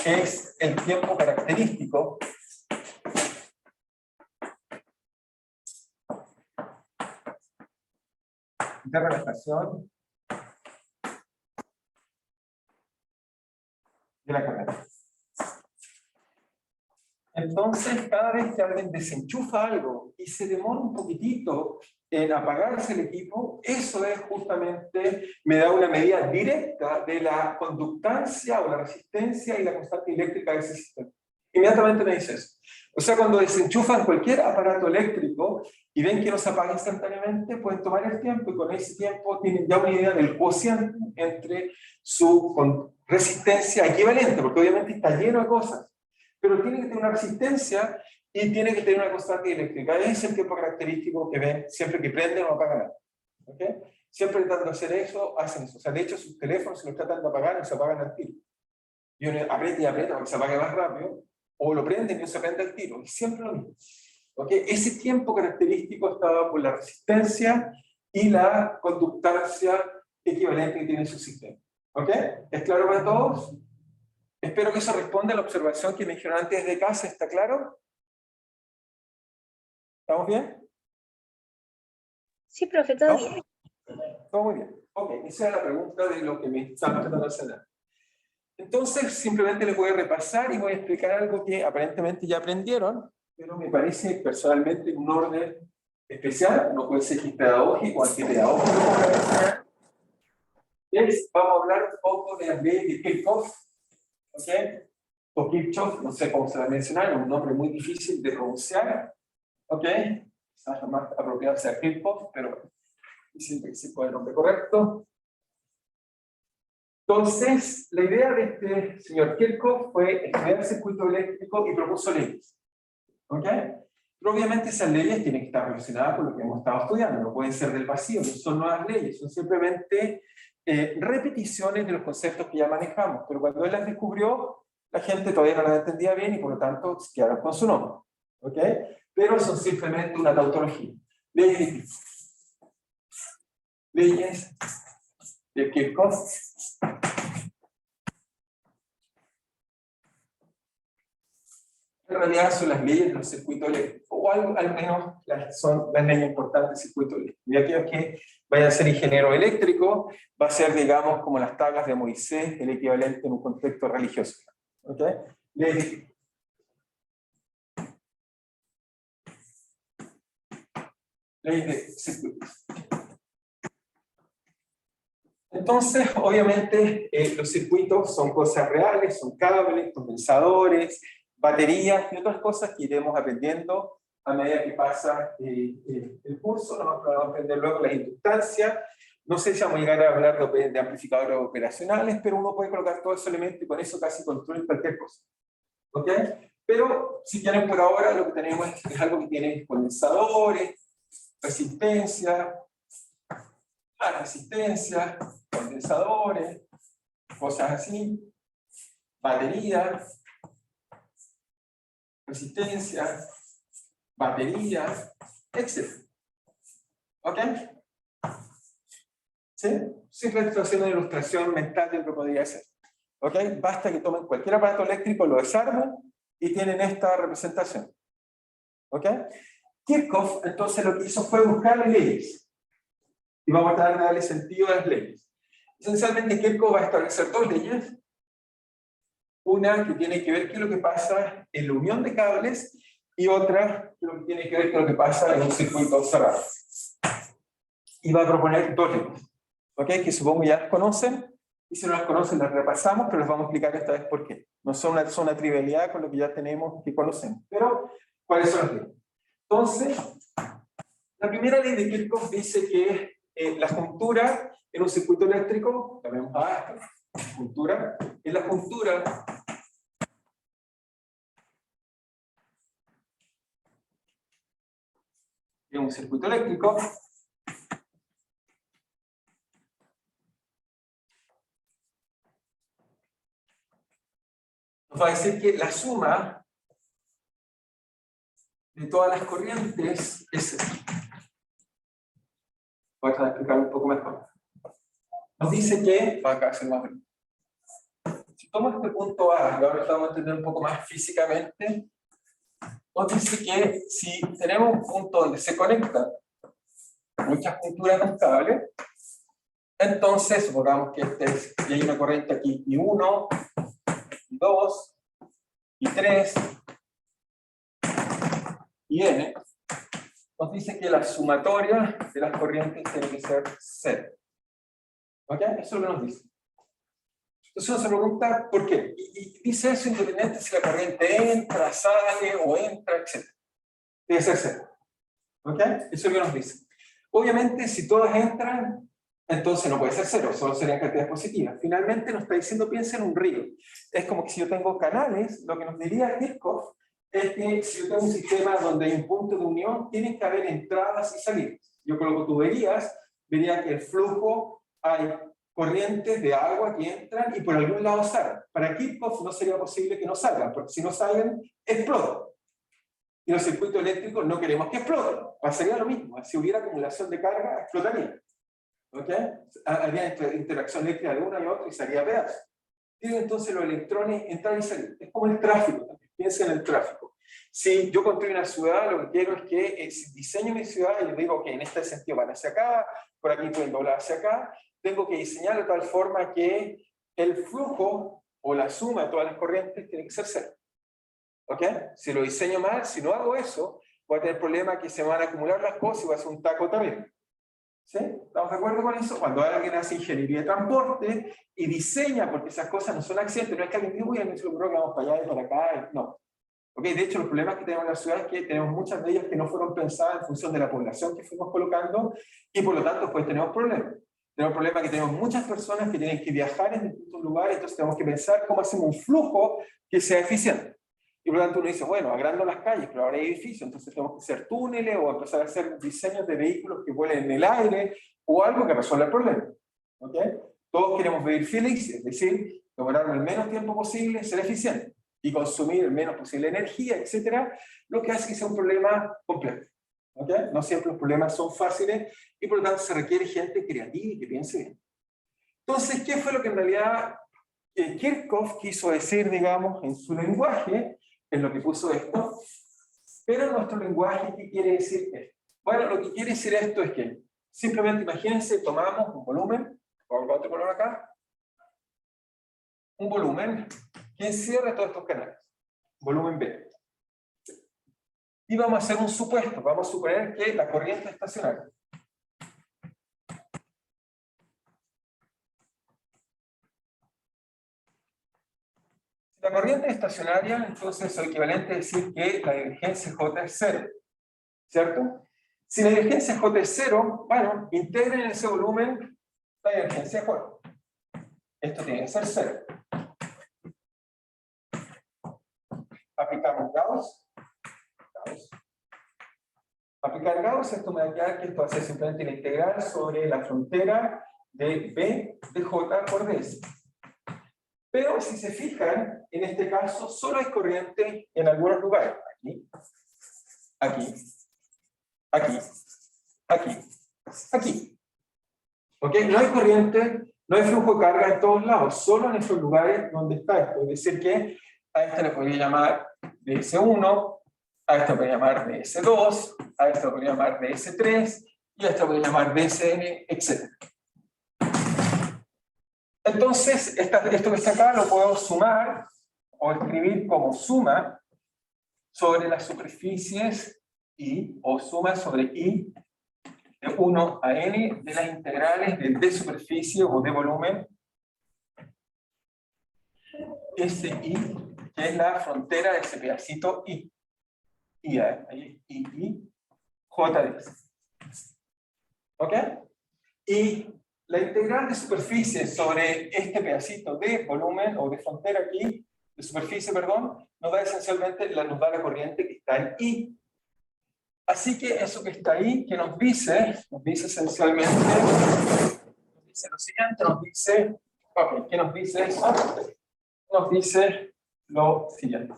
es el tiempo característico de relajación de la corriente. Entonces, cada vez que alguien desenchufa algo y se demora un poquitito en apagarse el equipo, eso es justamente, me da una medida directa de la conductancia o la resistencia y la constante eléctrica de ese sistema. Inmediatamente me dice eso. O sea, cuando desenchufan cualquier aparato eléctrico y ven que no se apaga instantáneamente, pueden tomar el tiempo y con ese tiempo tienen ya una idea del cociente entre su resistencia equivalente, porque obviamente está lleno de cosas, pero tiene que tener una resistencia y tiene que tener una constante eléctrica. Ese es el tiempo característico que ven siempre que prenden o apagan algo. ¿Okay? Siempre tratando de hacer eso, hacen eso. O sea, de hecho, sus teléfonos se los tratan de apagar y se apagan al tiro. Y uno aprieta y aprieta para que se apague más rápido, o lo prenden y no se prende al tiro. Y siempre lo mismo. ¿Okay? Ese tiempo característico está dado por la resistencia y la conductancia equivalente que tiene su sistema. ¿Ok? ¿Es claro para todos? Espero que eso responda a la observación que me dijeron antes de casa. ¿Está claro? ¿Estamos bien? Sí, profe, todo bien. Todo muy bien. Ok, esa es la pregunta de lo que me están tratando de hacer. Entonces, simplemente les voy a repasar y voy a explicar algo que aparentemente ya aprendieron, pero me parece personalmente un orden especial, no puede ser pedagógico, antipedagógico. Vamos a hablar un poco de la ley de Kirchhoff, ¿ok? O Kirchhoff, no sé cómo se va a mencionar, es un nombre muy difícil de pronunciar, ¿ok? Quizás lo más apropiado sea Kirchhoff, pero siempre que se puede el nombre correcto. Entonces, la idea de este señor Kirchhoff fue estudiar el circuito eléctrico y propuso leyes. ¿Ok? Pero obviamente esas leyes tienen que estar relacionadas con lo que hemos estado estudiando, no pueden ser del vacío, no son nuevas leyes, son simplemente repeticiones de los conceptos que ya manejamos. Pero cuando él las descubrió, la gente todavía no las entendía bien y por lo tanto se quedaron con su nombre. ¿Ok? Pero son simplemente una tautología. Leyes de Kirchhoff. En realidad son las leyes de los circuitos eléctricos, o al menos son las leyes importantes del circuito eléctrico. Y aquellos que vayan a ser ingeniero eléctrico, va a ser, digamos, como las tablas de Moisés, el equivalente en un contexto religioso. ¿Ok? Leyes de circuitos. Entonces, obviamente, los circuitos son cosas reales, son cables, condensadores, baterías y otras cosas que iremos aprendiendo a medida que pasa el curso. Nos vamos a aprender luego las inductancias. No sé si vamos a llegar a hablar de amplificadores operacionales, pero uno puede colocar todo ese elemento y con eso casi construir cualquier cosa. ¿Ok? Pero si quieren por ahora, lo que tenemos es algo que tiene condensadores, resistencia, condensadores, cosas así, baterías, resistencia, batería, etc. ¿Ok? ¿Sí? Simplemente estoy haciendo una ilustración mental de lo que podría ser. ¿Ok? Basta que tomen cualquier aparato eléctrico, lo desarmen y tienen esta representación. ¿Ok? Kirchhoff, entonces, lo que hizo fue buscar leyes. Y vamos a tratar de darle sentido a las leyes. Esencialmente, Kirchhoff va a establecer dos leyes. Una que tiene que ver qué es lo que pasa en la unión de cables y otra que tiene que ver con lo que pasa en un circuito cerrado. Y va a proponer dos leyes, ¿okay? Que supongo ya las conocen. y si no las conocen las repasamos, pero les vamos a explicar esta vez por qué. No son una trivialidad con lo que ya tenemos y conocemos, pero ¿cuáles son las leyes? Entonces, la primera ley de Kirchhoff dice que la juntura en un circuito eléctrico, la vemos acá, juntura, en la juntura en un circuito eléctrico, nos va a decir que la suma de todas las corrientes es esta. Voy a tratar de explicarlo un poco mejor. Nos dice que, acá hacer más bonito. Si tomo este punto A, y ahora lo vamos a entender un poco más físicamente, nos dice que si tenemos un punto donde se conectan muchas junturas de un cable, entonces, supongamos que y hay una corriente aquí, y 1, y 2, y 3, y n, nos dice que la sumatoria de las corrientes tiene que ser 0. ¿Ok? Eso es lo que nos dice. Entonces uno se pregunta, ¿por qué? Y dice eso independiente si la corriente entra, sale, o entra, etc. Debe ser 0. ¿Ok? Eso es lo que nos dice. Obviamente, si todas entran, entonces no puede ser 0, solo serían cantidades positivas. Finalmente nos está diciendo, piensa en un río. Es como que si yo tengo canales, lo que nos diría Kirchhoff es que si yo tengo un sistema donde hay un punto de unión, tienen que haber entradas y salidas. Yo coloco tuberías, vería que el flujo, hay corrientes de agua que entran y por algún lado salen. Para Kirchhoff no sería posible que no salgan, porque si no salen, explotan. Y los circuitos eléctricos no queremos que exploten. Pasaría lo mismo. Si hubiera acumulación de carga, explotaría. ¿Ok? Habría interacción eléctrica de una y otra y sería pedazos. Tienen entonces los electrones entrar y salir. Es como el tráfico también. Piensen en el tráfico. Si yo construyo una ciudad, lo que quiero es que si diseño mi ciudad y digo que en este sentido van hacia acá, por aquí pueden doblar hacia acá, tengo que diseñar de tal forma que el flujo o la suma de todas las corrientes tiene que ser 0. ¿Ok? Si lo diseño mal, si no hago eso, voy a tener problema que se van a acumular las cosas y va a ser un taco también. ¿Sí? ¿Estamos de acuerdo con eso? Cuando alguien hace ingeniería de transporte y diseña, porque esas cosas no son accidentes, no es que alguien diga, uy, a mí se me ocurrió que vamos para allá y para acá, no. ¿Ok? De hecho, los problemas que tenemos en la ciudad es que tenemos muchas de ellas que no fueron pensadas en función de la población que fuimos colocando y por lo tanto pues tenemos problemas. Tenemos el problema que tenemos muchas personas que tienen que viajar en distintos lugares, entonces tenemos que pensar cómo hacemos un flujo que sea eficiente. Y por lo tanto uno dice, bueno, agrando las calles, pero ahora hay edificios, entonces tenemos que hacer túneles o empezar a hacer diseños de vehículos que vuelen en el aire o algo que resuelva el problema. ¿Ok? Todos queremos vivir felices, es decir, demorarnos el menos tiempo posible, ser eficiente y consumir el menos posible energía, etcétera, lo que hace que sea un problema complejo. ¿Ok? No siempre los problemas son fáciles y por lo tanto se requiere gente creativa y que piense bien. Entonces, ¿qué fue lo que en realidad Kirchhoff quiso decir, digamos, en su lenguaje? Es lo que puso esto, pero en nuestro lenguaje, ¿qué quiere decir esto? Bueno, lo que quiere decir esto es que, simplemente imagínense, tomamos un volumen, pongo otro color acá, un volumen que encierra todos estos canales, volumen B. Y vamos a hacer un supuesto, vamos a suponer que la corriente estacionaria. La corriente estacionaria, entonces, es equivalente a decir que la divergencia J es 0, ¿cierto? Si la divergencia J es 0, bueno, integren en ese volumen la divergencia J. Esto tiene que ser 0. Aplicamos Gauss. Aplicar Gauss, esto me va a quedar que esto va a ser simplemente la integral sobre la frontera de B de J por ds. Pero si se fijan, en este caso solo hay corriente en algunos lugares. Aquí, aquí, aquí, aquí, aquí. ¿Ok? No hay corriente, no hay flujo de carga en todos lados, solo en esos lugares donde está esto. Es decir que a este le podría llamar DS1, a este le podría llamar DS2, a este le podría llamar DS3, y a este le podría llamar DSN, etc. Entonces, esto que está acá lo puedo sumar o escribir como suma sobre las superficies I, o suma sobre I de 1 a n de las integrales de D superficie o de volumen SI, que es la frontera de ese pedacito I. Ahí, I, J10. ¿Ok? Y la integral de superficie sobre este pedacito de volumen, o de frontera aquí, de superficie, perdón, nos da esencialmente nos da la corriente que está en I. Así que eso que está ahí, que nos dice esencialmente, nos dice lo siguiente, nos dice, ok, ¿qué nos dice eso? Nos dice lo siguiente.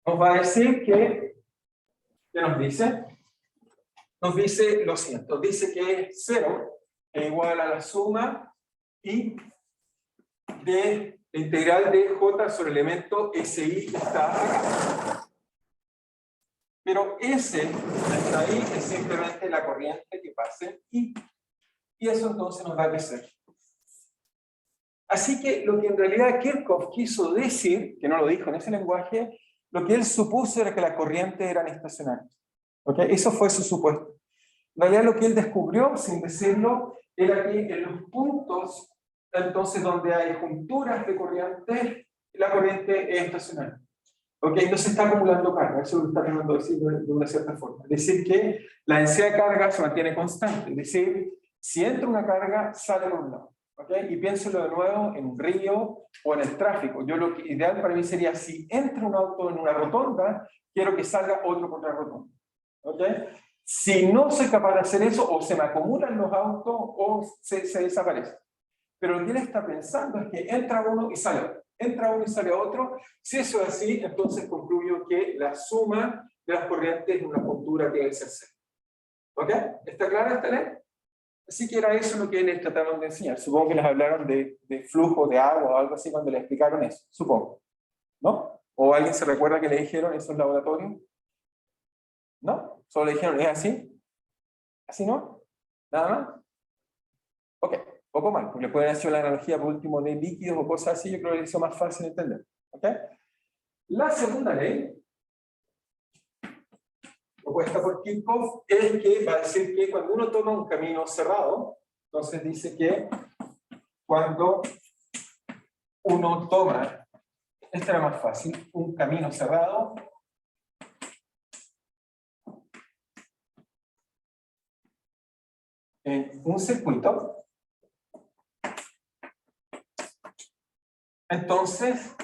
Nos va a decir que, ¿qué nos dice? Nos dice lo siguiente, nos dice que 0 es igual a la suma I de la integral de J sobre el elemento SI que está acá. Pero ese que está ahí es simplemente la corriente que pase I. Y eso entonces nos da que ser. Así que lo que en realidad Kirchhoff quiso decir, que no lo dijo en ese lenguaje, lo que él supuso era que las corrientes eran estacionarias. ¿Okay? Eso fue su supuesto. En realidad lo que él descubrió, sin decirlo, era que en los puntos, entonces donde hay junturas de corriente, la corriente es estacionaria. ¿Okay? No se está acumulando carga, eso lo está tratando de decir de una cierta forma. Es decir, que la densidad de carga se mantiene constante. Es decir, si entra una carga, sale por un lado. ¿Okay? Y piénselo de nuevo en un río o en el tráfico. Yo lo que ideal para mí sería, si entra un auto en una rotonda, quiero que salga otro por la rotonda. ¿Okay? Si no soy capaz de hacer eso, o se me acumulan los autos o se desaparece. Pero lo que él está pensando es que entra uno y sale otro. Entra uno y sale otro. Si eso es así, entonces concluyo que la suma de las corrientes en una juntura tiene que ser cero. ¿Ok? ¿Está clara esta ley? Así que era eso lo que les trataron de enseñar. Supongo que les hablaron de flujo de agua o algo así cuando les explicaron eso. Supongo. ¿No? ¿O alguien se recuerda que le dijeron eso en laboratorio? ¿No? ¿Solo le dijeron, es así? ¿Así no? ¿Nada más? Ok, poco mal, porque le pueden hacer la analogía por último de líquidos o cosas así, yo creo que lo hizo más fácil de entender. ¿Ok? La segunda ley, propuesta por Kirchhoff, es que va a decir que cuando uno toma un camino cerrado, entonces dice que cuando uno toma, esta era más fácil, un camino cerrado, en un circuito, entonces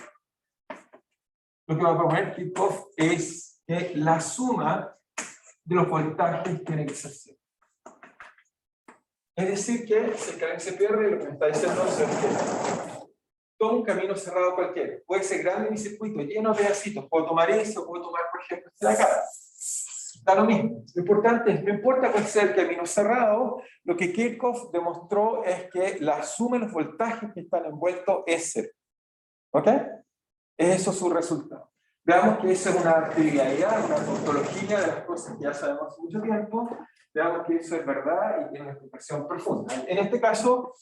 lo que va a proponer Kirchhoff es que la suma de los voltajes tiene que ser cero. Es decir que si el current se pierde, lo que me está diciendo es que todo un camino cerrado cualquiera, puede ser grande mi circuito, lleno de pedacitos, puedo tomar eso, puedo tomar por ejemplo este de acá. Da lo mismo. Lo importante es, no importa cuál sea el camino cerrado, lo que Kirchhoff demostró es que la suma de los voltajes que están envueltos es cero. ¿Ok? Eso es su resultado. Veamos que eso es una trivialidad, una tautología de las cosas que ya sabemos hace mucho tiempo. Veamos que eso es verdad y tiene una explicación profunda. En este caso,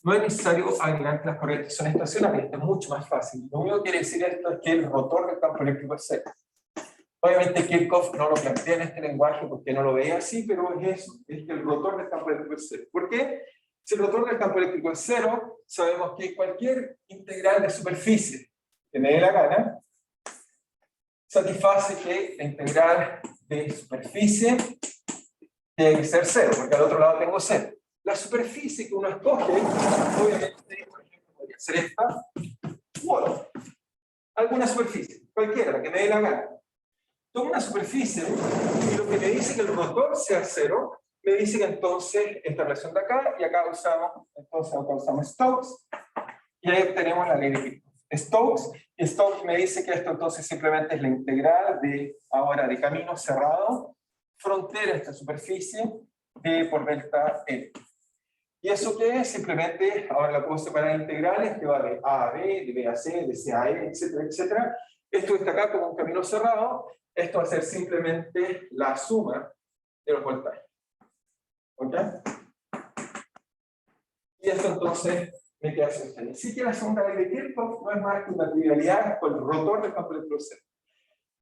no es necesario agregar que las corrientes son estacionarias, esto es mucho más fácil. Lo único que quiere decir esto es que el rotor del campo eléctrico es cero. Obviamente Kirchhoff no lo plantea en este lenguaje porque no lo veía así, pero es eso, es que el rotor del campo eléctrico es cero. ¿Por qué? Si el rotor del campo eléctrico es cero, sabemos que cualquier integral de superficie que me dé la gana, satisface que la integral de superficie tiene que ser cero, porque al otro lado tengo cero. La superficie que uno escoge, obviamente, por ejemplo, podría ser esta, o alguna superficie, cualquiera, la que me dé la gana. Tomo una superficie y lo que me dice que el rotor sea cero, me dice que entonces esta relación de acá, y acá usamos Stokes, y ahí obtenemos la ley de Kirchhoff. Stokes me dice que esto entonces simplemente es la integral de, ahora, de camino cerrado, frontera esta superficie, de por delta L. ¿Y eso qué es? Simplemente, ahora la puedo separar en integrales, que va de A a B, de B a C, de C a E, etcétera, etcétera. Esto está acá como un camino cerrado, esto va a ser simplemente la suma de los voltajes. ¿Ok? Y esto entonces me queda sostenido. Así que la segunda ley de Kirchhoff no es más que una trivialidad con el rotor del campo eléctrico cero.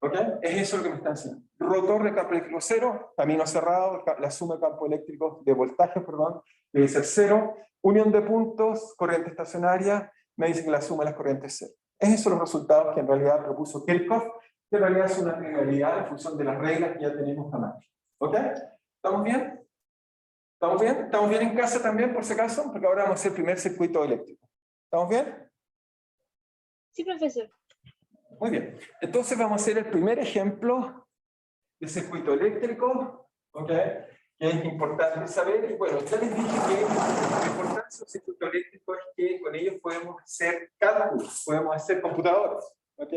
¿Ok? Es eso lo que me están enseñando. Rotor de campo eléctrico cero, camino cerrado, la suma de campo eléctrico, de voltaje, perdón, debe ser cero. Unión de puntos, corriente estacionaria, me dicen que la suma de las corrientes es cero. Esos son los resultados que en realidad propuso Kirchhoff, que en realidad es una trivialidad en función de las reglas que ya tenemos a mano. ¿Ok? ¿Estamos bien? ¿Estamos bien? ¿Estamos bien en casa también, por si acaso? Porque ahora vamos a hacer el primer circuito eléctrico. ¿Estamos bien? Sí, profesor. Muy bien. Entonces vamos a hacer el primer ejemplo de circuito eléctrico, ¿ok? Que es importante saber. Y bueno, ya les dije que la importancia del circuito eléctrico es que con ellos podemos hacer cálculos, podemos hacer computadores, ¿ok?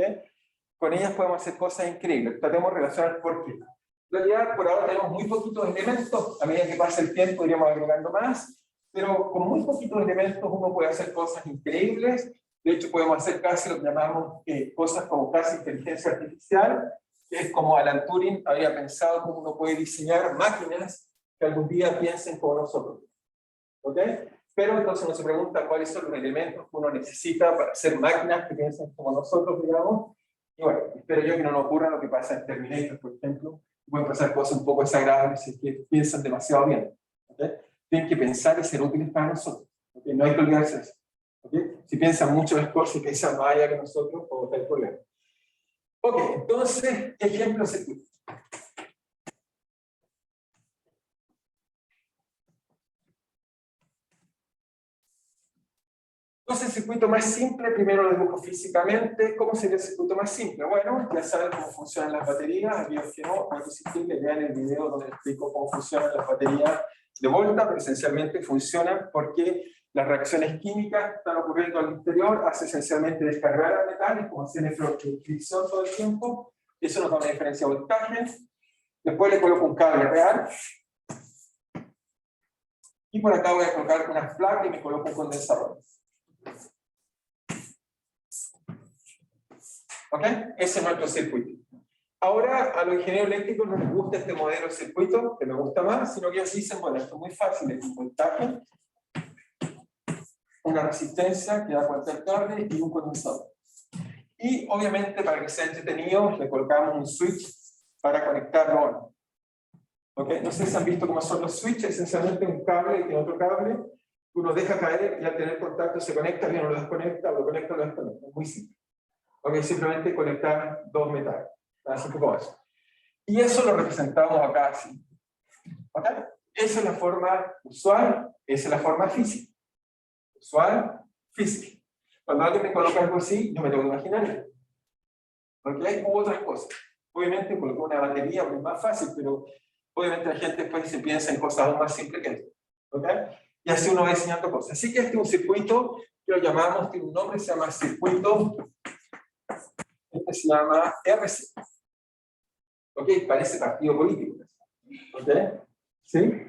Con ellas podemos hacer cosas increíbles. Tratemos de relacionar por qué. En realidad, por ahora tenemos muy poquitos elementos. A medida que pasa el tiempo, iremos agregando más. Pero con muy poquitos elementos uno puede hacer cosas increíbles. De hecho, podemos hacer casi lo que llamamos cosas como casi inteligencia artificial, que es como Alan Turing había pensado cómo uno puede diseñar máquinas que algún día piensen como nosotros. ¿Ok? Pero entonces uno se pregunta cuáles son los elementos que uno necesita para hacer máquinas que piensen como nosotros, digamos. Y bueno, espero yo que no nos ocurra lo que pasa en Terminator, por ejemplo. Pueden pasar cosas un poco desagradables si es que piensan demasiado bien. ¿Okay? Tienen que pensar y ser útiles para nosotros. ¿Okay? No hay que olvidarse de eso. ¿Okay? Si piensan mucho las cosas y piensan más allá que nosotros, podemos tener problemas. Ok, entonces, ejemplo circuito. Entonces, el circuito más simple, primero lo dibujo físicamente. ¿Cómo sería el circuito más simple? Bueno, ya saben cómo funcionan las baterías. Aquellos que no, cuando se explique, vean el video donde explico cómo funcionan las baterías de Volta, pero esencialmente funcionan porque las reacciones químicas que están ocurriendo al interior hace esencialmente descargar a metales, como hacer electrofricción todo el tiempo. Eso nos da una diferencia de voltaje. Después le coloco un cable real. Y por acá voy a colocar una placa y me coloco un condensador. ¿Ok? Ese es nuestro circuito. Ahora, a los ingenieros eléctricos no les gusta este modelo de circuito, que me gusta más, sino que ellos dicen, bueno, esto es muy fácil, es un voltaje, una resistencia que da cuenta del cable y un condensador. Y obviamente, para que sea entretenido, le colocamos un switch para conectarlo o no. ¿Ok? No sé si han visto cómo son los switches, esencialmente un cable y tiene otro cable, uno deja caer y al tener contacto se conecta, y uno lo desconecta, lo conecta, lo desconecta. Es muy simple. ¿Ok? Simplemente conectar dos metales. Así que como eso. Y eso lo representamos acá así. ¿Ok? Esa es la forma usual, esa es la forma física. Usual, física. Cuando alguien me coloca algo así, yo me tengo que imaginar. ¿Ok? Hubo otras cosas. Obviamente colocar una batería es más fácil, pero obviamente la gente después se piensa en cosas aún más simples que esto. ¿Ok? Y así uno va diseñando cosas. Así que este es un circuito que lo llamamos, tiene un nombre, se llama circuito. Este se llama RC. ¿Ok? Parece partido político. ¿Ok? ¿Sí?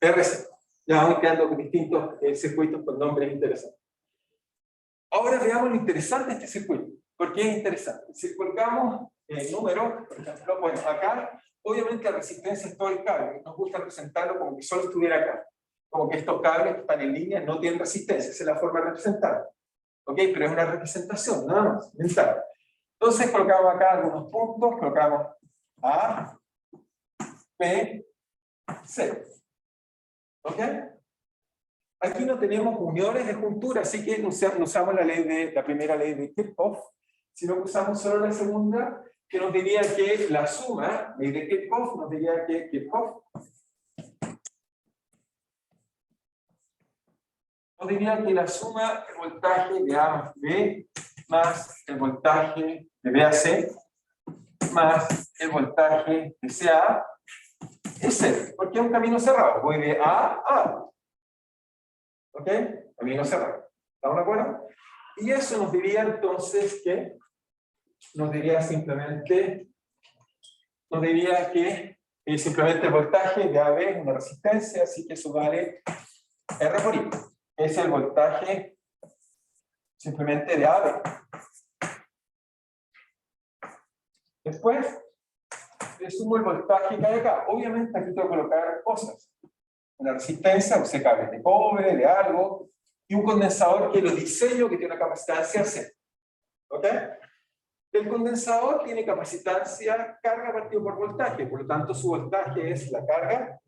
RC. Ya vamos quedando con distintos circuitos con nombres interesantes. Ahora veamos lo interesante de este circuito. ¿Por qué es interesante? Si colocamos el número, por ejemplo, bueno, acá, obviamente la resistencia es todo el cable. Nos gusta representarlo como que solo estuviera acá. Como que estos cables que están en línea no tienen resistencia. Esa es la forma de representarlo. ¿Ok? Pero es una representación, nada más, mental. Entonces colocamos acá algunos puntos, colocamos A, B, C. ¿Ok? Aquí no tenemos uniones de juntura, así que no usamos la primera ley de Kirchhoff, sino que usamos solo la segunda, que nos diría que la suma, ley de Kirchhoff, nos diría que Kirchhoff nos diría que la suma del voltaje de A más B más el voltaje de B a C más el voltaje de C a A es cero, porque es un camino cerrado. Voy de A a A. ¿Ok? Camino cerrado. ¿Estamos de acuerdo? Y eso nos diría entonces que, nos diría simplemente que simplemente el voltaje de AB es una resistencia, así que eso vale R por I. Es el voltaje simplemente de AB. Después, le sumo el voltaje que hay acá. Obviamente aquí tengo que colocar cosas. Una resistencia, usé cables de cobre, de algo, y un condensador que lo diseño que tiene una capacitancia C. ¿Ok? El condensador tiene capacitancia carga partido por voltaje, por lo tanto su voltaje es la carga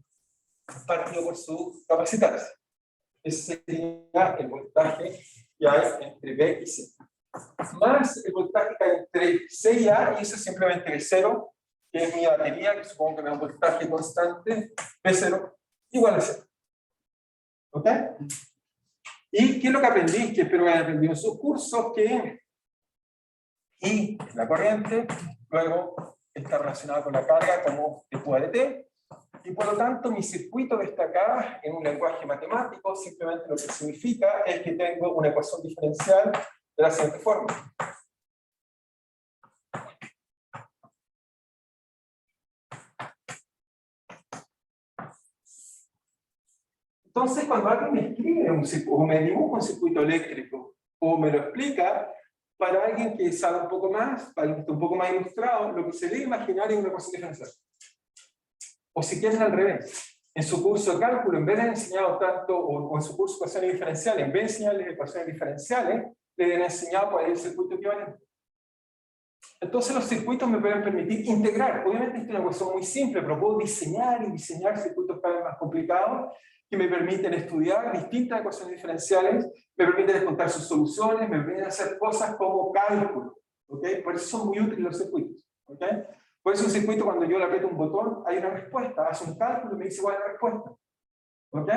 partido por su capacitancia. Ese sería el voltaje que hay entre B y C. Más el voltaje que hay entre C y A, y eso es simplemente B0, que es mi batería, que supongo que me da un voltaje constante, B0 igual a 0. ¿Ok? ¿Y qué es lo que aprendí? Que espero que hayan aprendido en sus cursos, que I es la corriente, luego está relacionada con la carga como Q de T, y por lo tanto mi circuito destacado en un lenguaje matemático simplemente lo que significa es que tengo una ecuación diferencial de la siguiente forma. Entonces, cuando alguien me escribe un circuito, o me dibuja un circuito eléctrico, o me lo explica, para alguien que sabe un poco más, para alguien que está un poco más ilustrado, lo que se debe imaginar es una ecuación diferencial. O si quieren al revés. En su curso de cálculo, en vez de enseñado tanto, o en su curso de ecuaciones diferenciales, en vez de enseñarles ecuaciones diferenciales, le han enseñado cuál es el circuito equivalente. Entonces los circuitos me pueden permitir integrar. Obviamente esta es una ecuación muy simple, pero puedo diseñar y diseñar circuitos cada vez más complicados que me permiten estudiar distintas ecuaciones diferenciales, me permiten descontar sus soluciones, me permiten hacer cosas como cálculo. ¿Okay? Por eso son muy útiles los circuitos. ¿Okay? Por eso un circuito, cuando yo le aprieto un botón, hay una respuesta, hace un cálculo y me dice cuál es la respuesta. ¿Ok?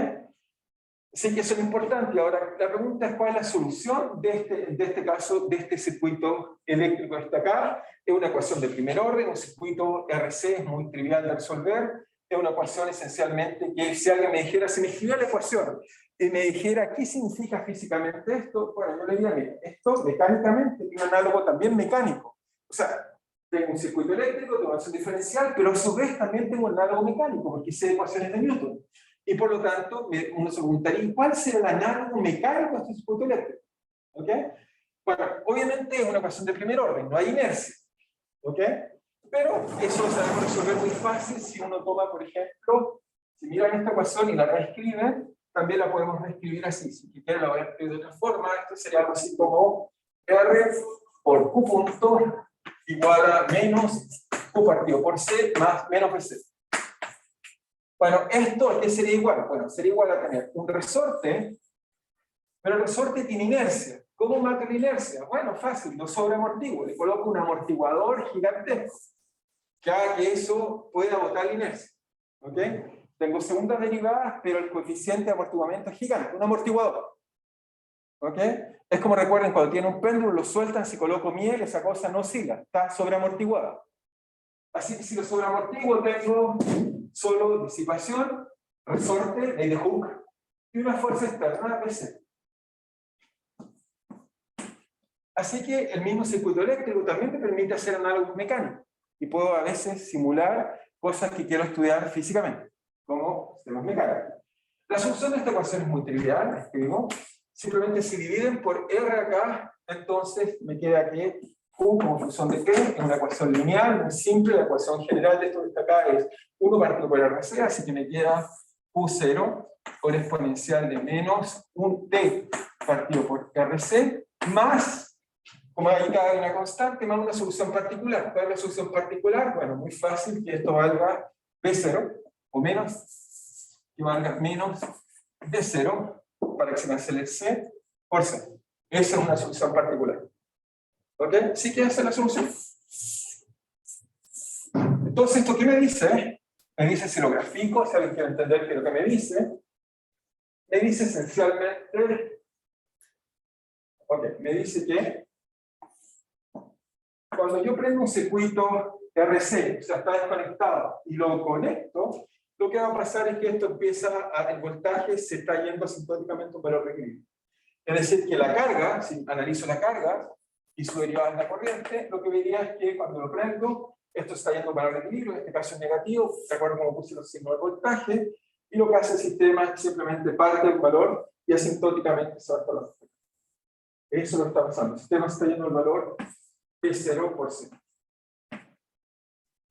Así que eso es importante. Ahora, la pregunta es cuál es la solución de este caso, de este circuito eléctrico destacado. Es una ecuación de primer orden, un circuito RC es muy trivial de resolver. Es una ecuación esencialmente que si alguien me dijera, si me escribiera la ecuación y me dijera qué significa físicamente esto, bueno, yo le diría, mira, esto mecánicamente tiene un análogo también mecánico. O sea, tengo un circuito eléctrico, tengo una ecuación diferencial, pero a su vez también tengo un análogo mecánico, porque sé ecuaciones de Newton. Y por lo tanto, uno se preguntaría, ¿cuál será el análogo mecánico de este circuito eléctrico? ¿Ok? Bueno, obviamente es una ecuación de primer orden, no hay inercia. ¿Ok? Pero eso lo sabemos resolver muy fácil si uno toma, por ejemplo, si miran esta ecuación y la reescriben, también la podemos reescribir así. Si quieren la voy a escribir de otra forma, esto sería algo así como R por Q punto igual a menos Q partido por C más menos BC. Bueno, ¿esto qué sería igual? Bueno, sería igual a tener un resorte, pero el resorte tiene inercia. ¿Cómo mato la inercia? Bueno, fácil, lo sobreamortiguo. Le coloco un amortiguador gigantesco que haga que eso pueda botar la inercia. ¿Ok? Tengo segundas derivadas, pero el coeficiente de amortiguamiento es gigante, un amortiguador. ¿Ok? Es como recuerden, cuando tienen un péndulo, lo sueltan, si coloco miel, esa cosa no oscila, está sobreamortiguada. Así que si lo sobreamortiguo, tengo solo disipación, resorte, ley de Hooke, y una fuerza externa, BC. Así que el mismo circuito eléctrico también me permite hacer análogos mecánicos, y puedo a veces simular cosas que quiero estudiar físicamente, como sistemas mecánicos. La solución de esta ecuación es muy trivial, escribo, simplemente se dividen por R acá, entonces me queda que Q como función de P es una ecuación lineal, muy simple. La ecuación general de esto que está acá es 1 partido por RC, así que me queda Q0 por exponencial de menos un T partido por RC, más, como ahí cabe una constante, más una solución particular. ¿Cuál es la solución particular? Bueno, muy fácil, que esto valga B0, o menos, que valga menos B0, para que se cancele C por C. Esa es una solución particular. ¿Ok? ¿Sí que esa es la solución? Entonces, ¿esto qué me dice? Me dice, si lo grafico, si alguien quiere entender qué es lo que me dice esencialmente, ok, me dice que cuando yo prendo un circuito RC, o sea, está desconectado, y lo conecto, lo que va a pasar es que esto empieza, el voltaje se está yendo asintóticamente a un valor requerido. Es decir, que la carga, si analizo la carga, y su derivada en la corriente, lo que vería es que cuando lo prendo, esto está yendo para el equilibrio, en este caso es negativo, de acuerdo como puse los signos de voltaje, y lo que hace el sistema es simplemente parte del valor y asintóticamente se va a la. Eso es lo que está pasando. El sistema está yendo al valor de 0 por 0.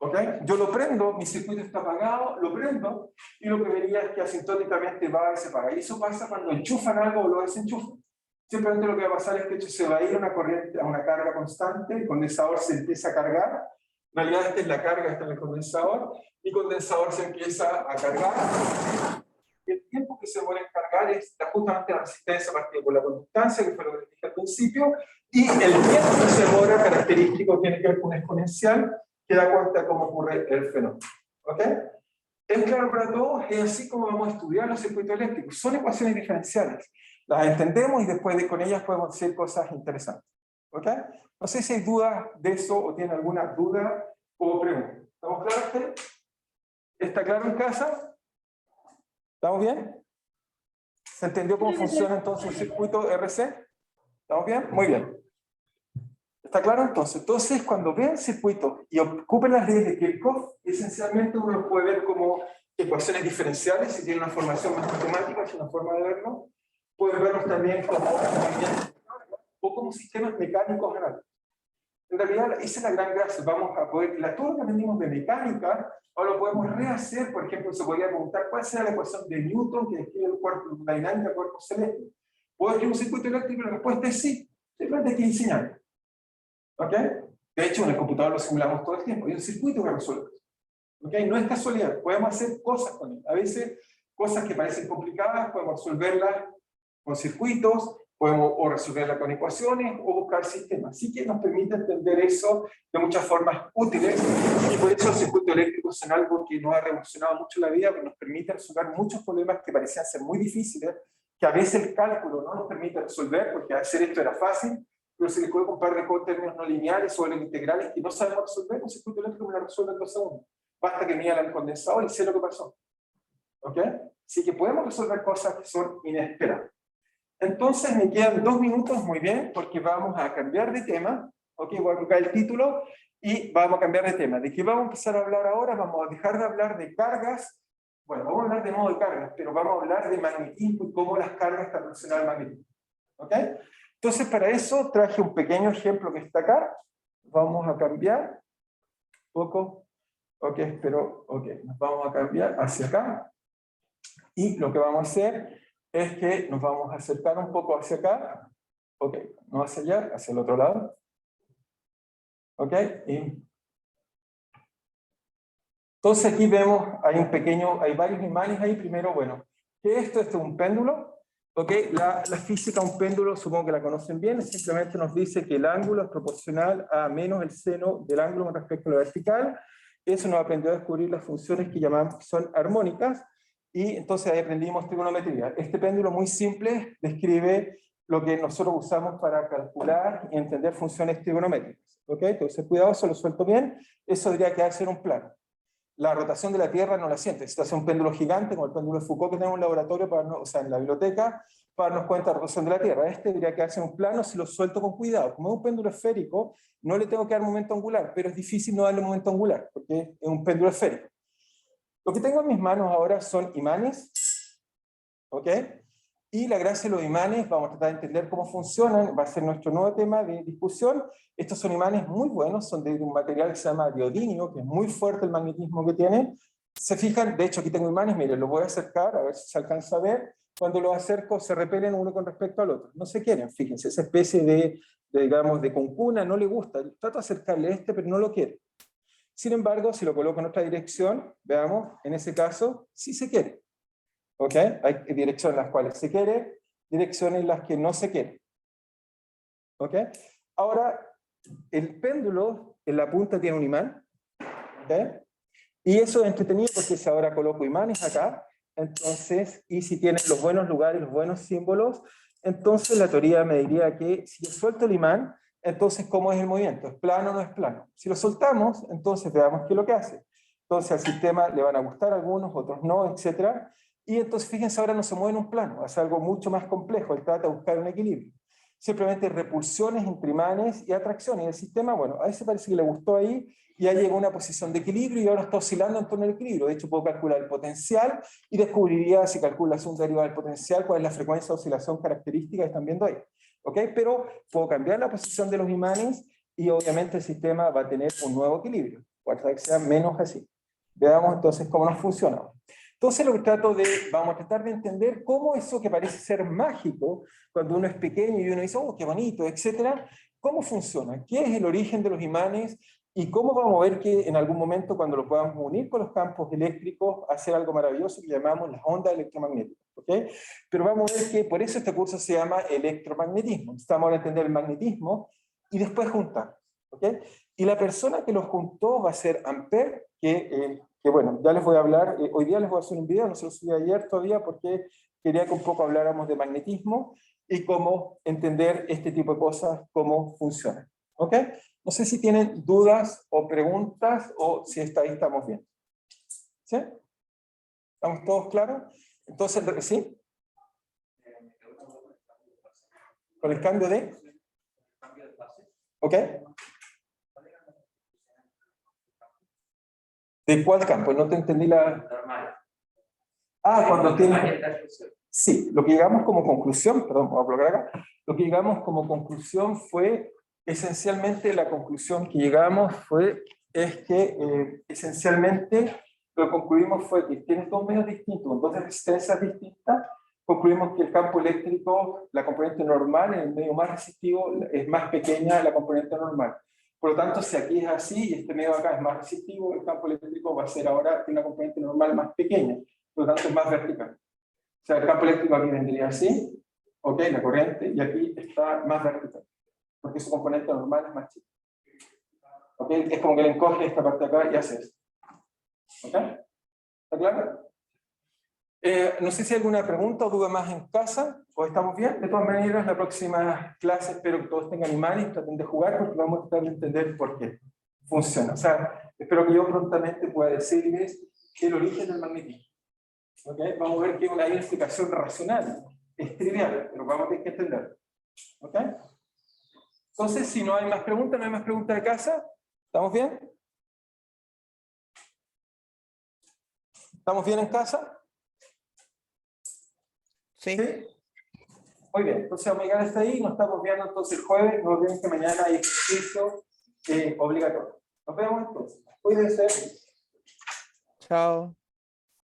¿Ok? Yo lo prendo, mi circuito está apagado, lo prendo, y lo que vería es que asintóticamente va y se apaga. Y eso pasa cuando enchufan algo o lo desenchufan. Simplemente lo que va a pasar es que esto se va a ir a una corriente, a una carga constante, el condensador se empieza a cargar, en realidad esta es la carga, está en el condensador, y el condensador se empieza a cargar. El tiempo que se demora en cargar es justamente la resistencia partida por la conductancia, que fue lo que les dije al principio, y el tiempo que se demora característico tiene que ver con un exponencial que da cuenta de cómo ocurre el fenómeno. ¿Ok? Es claro para todos, es así como vamos a estudiar los circuitos eléctricos. Son ecuaciones diferenciales. Las entendemos y después con ellas podemos hacer cosas interesantes. ¿Ok? No sé si hay dudas de eso o tienen alguna duda o pregunta. ¿Estamos claros? ¿Está claro en casa? ¿Estamos bien? ¿Se entendió cómo funciona entonces el circuito RC? ¿Estamos bien? Muy bien. ¿Está claro entonces? Entonces, cuando vean circuitos y ocupen las leyes de Kirchhoff, esencialmente uno los puede ver como ecuaciones diferenciales, si tiene una formación más matemática, es una forma de verlo. Pueden verlos también como o como sistemas mecánicos generales. En realidad, esa es la gran gracia. Vamos a poder, todo lo que aprendimos de mecánica, ahora lo podemos rehacer. Por ejemplo, se podría preguntar cuál será la ecuación de Newton que describe la dinámica del cuerpo celeste. ¿Puedo escribir un circuito eléctrico? La respuesta es sí. Simplemente hay que diseñar. ¿Ok? De hecho, en el computador lo simulamos todo el tiempo. Hay un circuito que resuelve. ¿Ok? No es casualidad. Podemos hacer cosas con él. A veces, cosas que parecen complicadas, podemos resolverlas con circuitos, podemos o resolverla con ecuaciones o buscar sistemas. Así que nos permite entender eso de muchas formas útiles, y por eso los circuitos eléctricos son algo que nos ha revolucionado mucho la vida, porque nos permite resolver muchos problemas que parecían ser muy difíciles, que a veces el cálculo no nos permite resolver, porque hacer esto era fácil, pero si le puedo un par de términos no lineales o integrales que no sabemos resolver, un circuito eléctrico me lo resuelve en 2 segundos. Basta que mida el condensador y sé lo que pasó. ¿Ok? Así que podemos resolver cosas que son inesperadas. Entonces me quedan 2 minutos, muy bien, porque vamos a cambiar de tema. Ok, voy a colocar el título y vamos a cambiar de tema. ¿De qué vamos a empezar a hablar ahora? Vamos a dejar de hablar de cargas. Bueno, vamos a hablar de modo de cargas, pero vamos a hablar de magnetismo y cómo las cargas están relacionadas al magnetismo. ¿Ok? Entonces para eso traje un pequeño ejemplo que está acá. Vamos a cambiar un poco. Ok, pero ok, nos vamos a cambiar hacia acá. Y lo que vamos a hacer es que nos vamos a acercar un poco hacia acá. Ok, no hacia allá, hacia el otro lado. Ok, y entonces aquí vemos, hay varios imanes ahí. Primero, bueno, ¿qué es esto? Esto es un péndulo. Ok, la física de un péndulo supongo que la conocen bien, simplemente nos dice que el ángulo es proporcional a menos el seno del ángulo con respecto a la vertical. Eso nos aprendió a descubrir las funciones que llamamos, son armónicas, y entonces ahí aprendimos trigonometría. Este péndulo muy simple describe lo que nosotros usamos para calcular y entender funciones trigonométricas. ¿Ok? Entonces cuidado, eso lo suelto bien, eso debería quedarse en un plano. La rotación de la Tierra no la siente. Si hace un péndulo gigante, como el péndulo de Foucault que tenemos en un laboratorio, o sea, en la biblioteca, para darnos cuenta de la rotación de la Tierra. Este debería quedarse en un plano si lo suelto con cuidado. Como es un péndulo esférico, no le tengo que dar momento angular, pero es difícil no darle momento angular, porque es un péndulo esférico. Lo que tengo en mis manos ahora son imanes, ¿ok? Y la gracia de los imanes, vamos a tratar de entender cómo funcionan, va a ser nuestro nuevo tema de discusión. Estos son imanes muy buenos, son de un material que se llama neodimio, que es muy fuerte el magnetismo que tiene. Se fijan, de hecho aquí tengo imanes, miren, los voy a acercar, a ver si se alcanza a ver. Cuando los acerco se repelen uno con respecto al otro. No se quieren, fíjense, esa especie digamos, de concuna no le gusta. Trato de acercarle este, pero no lo quiere. Sin embargo, si lo coloco en otra dirección, veamos, en ese caso, sí se quiere. ¿Ok? Hay direcciones en las cuales se quiere, direcciones en las que no se quiere. ¿Ok? Ahora, el péndulo en la punta tiene un imán. ¿Ok? Y eso es entretenido porque si ahora coloco imanes acá, entonces, y si tienen los buenos lugares, los buenos símbolos, entonces la teoría me diría que si yo suelto el imán, entonces ¿cómo es el movimiento? ¿Es plano o no es plano? Si lo soltamos, entonces veamos qué es lo que hace. Entonces al sistema le van a gustar algunos, otros no, etc. Y entonces fíjense, ahora no se mueve en un plano, hace algo mucho más complejo, él trata de buscar un equilibrio. Simplemente repulsiones entre imanes y atracciones. Y el sistema, bueno, a ese parece que le gustó ahí, y ya llegó a una posición de equilibrio y ahora está oscilando en torno al equilibrio. De hecho, puedo calcular el potencial y descubriría, si calculas un derivado del potencial, cuál es la frecuencia de oscilación característica que están viendo ahí. ¿Ok? Pero puedo cambiar la posición de los imanes y obviamente el sistema va a tener un nuevo equilibrio. O hasta que sea menos así. Veamos entonces cómo nos funciona. Entonces vamos a tratar de entender cómo eso que parece ser mágico, cuando uno es pequeño y uno dice, oh, qué bonito, etcétera, cómo funciona, qué es el origen de los imanes y cómo vamos a ver que en algún momento cuando lo podamos unir con los campos eléctricos, hacer algo maravilloso que llamamos las ondas electromagnéticas. ¿Okay? Pero vamos a ver que por eso este curso se llama electromagnetismo. Estamos a entender el magnetismo y después juntar. ¿Okay? Y la persona que los juntó va a ser Ampère, que bueno, ya les voy a hablar, hoy día les voy a hacer un video, no se lo subí ayer todavía porque quería que un poco habláramos de magnetismo y cómo entender este tipo de cosas, cómo funcionan. ¿Ok? No sé si tienen dudas o preguntas o si hasta ahí estamos bien. ¿Sí? ¿Estamos todos claros? Entonces, ¿sí? ¿Con el cambio de? ¿Ok? ¿De cuál campo? No te entendí la... Normal. Cuando tienes... Sí, lo que llegamos como conclusión, perdón, voy a colocar acá, lo que llegamos como conclusión fue, esencialmente la conclusión que llegamos es que esencialmente lo que concluimos fue que tienes dos medios distintos, con dos resistencias distintas, concluimos que el campo eléctrico, la componente normal, en el medio más resistivo, es más pequeña la componente normal. Por lo tanto, si aquí es así y este medio acá es más resistivo, el campo eléctrico va a ser ahora una componente normal más pequeña, por lo tanto es más vertical. O sea, el campo eléctrico aquí vendría así, ok, la corriente, y aquí está más vertical, porque su componente normal es más chico. Ok, es como que le encoge esta parte de acá y hace eso. ¿Ok? ¿Está claro? No sé si hay alguna pregunta o duda más en casa, o estamos bien. De todas maneras, la próxima clase espero que todos tengan imanes y traten de jugar, porque vamos a tratar de entender por qué funciona. O sea, espero que yo prontamente pueda decirles el origen del magnetismo. ¿Okay? Vamos a ver que hay una explicación racional, es trivial, pero vamos a tener que entender. ¿Ok? Entonces, si no hay más preguntas, no hay más preguntas de casa, ¿estamos bien? ¿Estamos bien en casa? Sí. ¿Sí? Muy bien, entonces vamos a llegar hasta ahí, nos estamos viendo entonces el jueves, no olviden que mañana hay ejercicio obligatorio. Nos vemos entonces. Cuídense. Chao.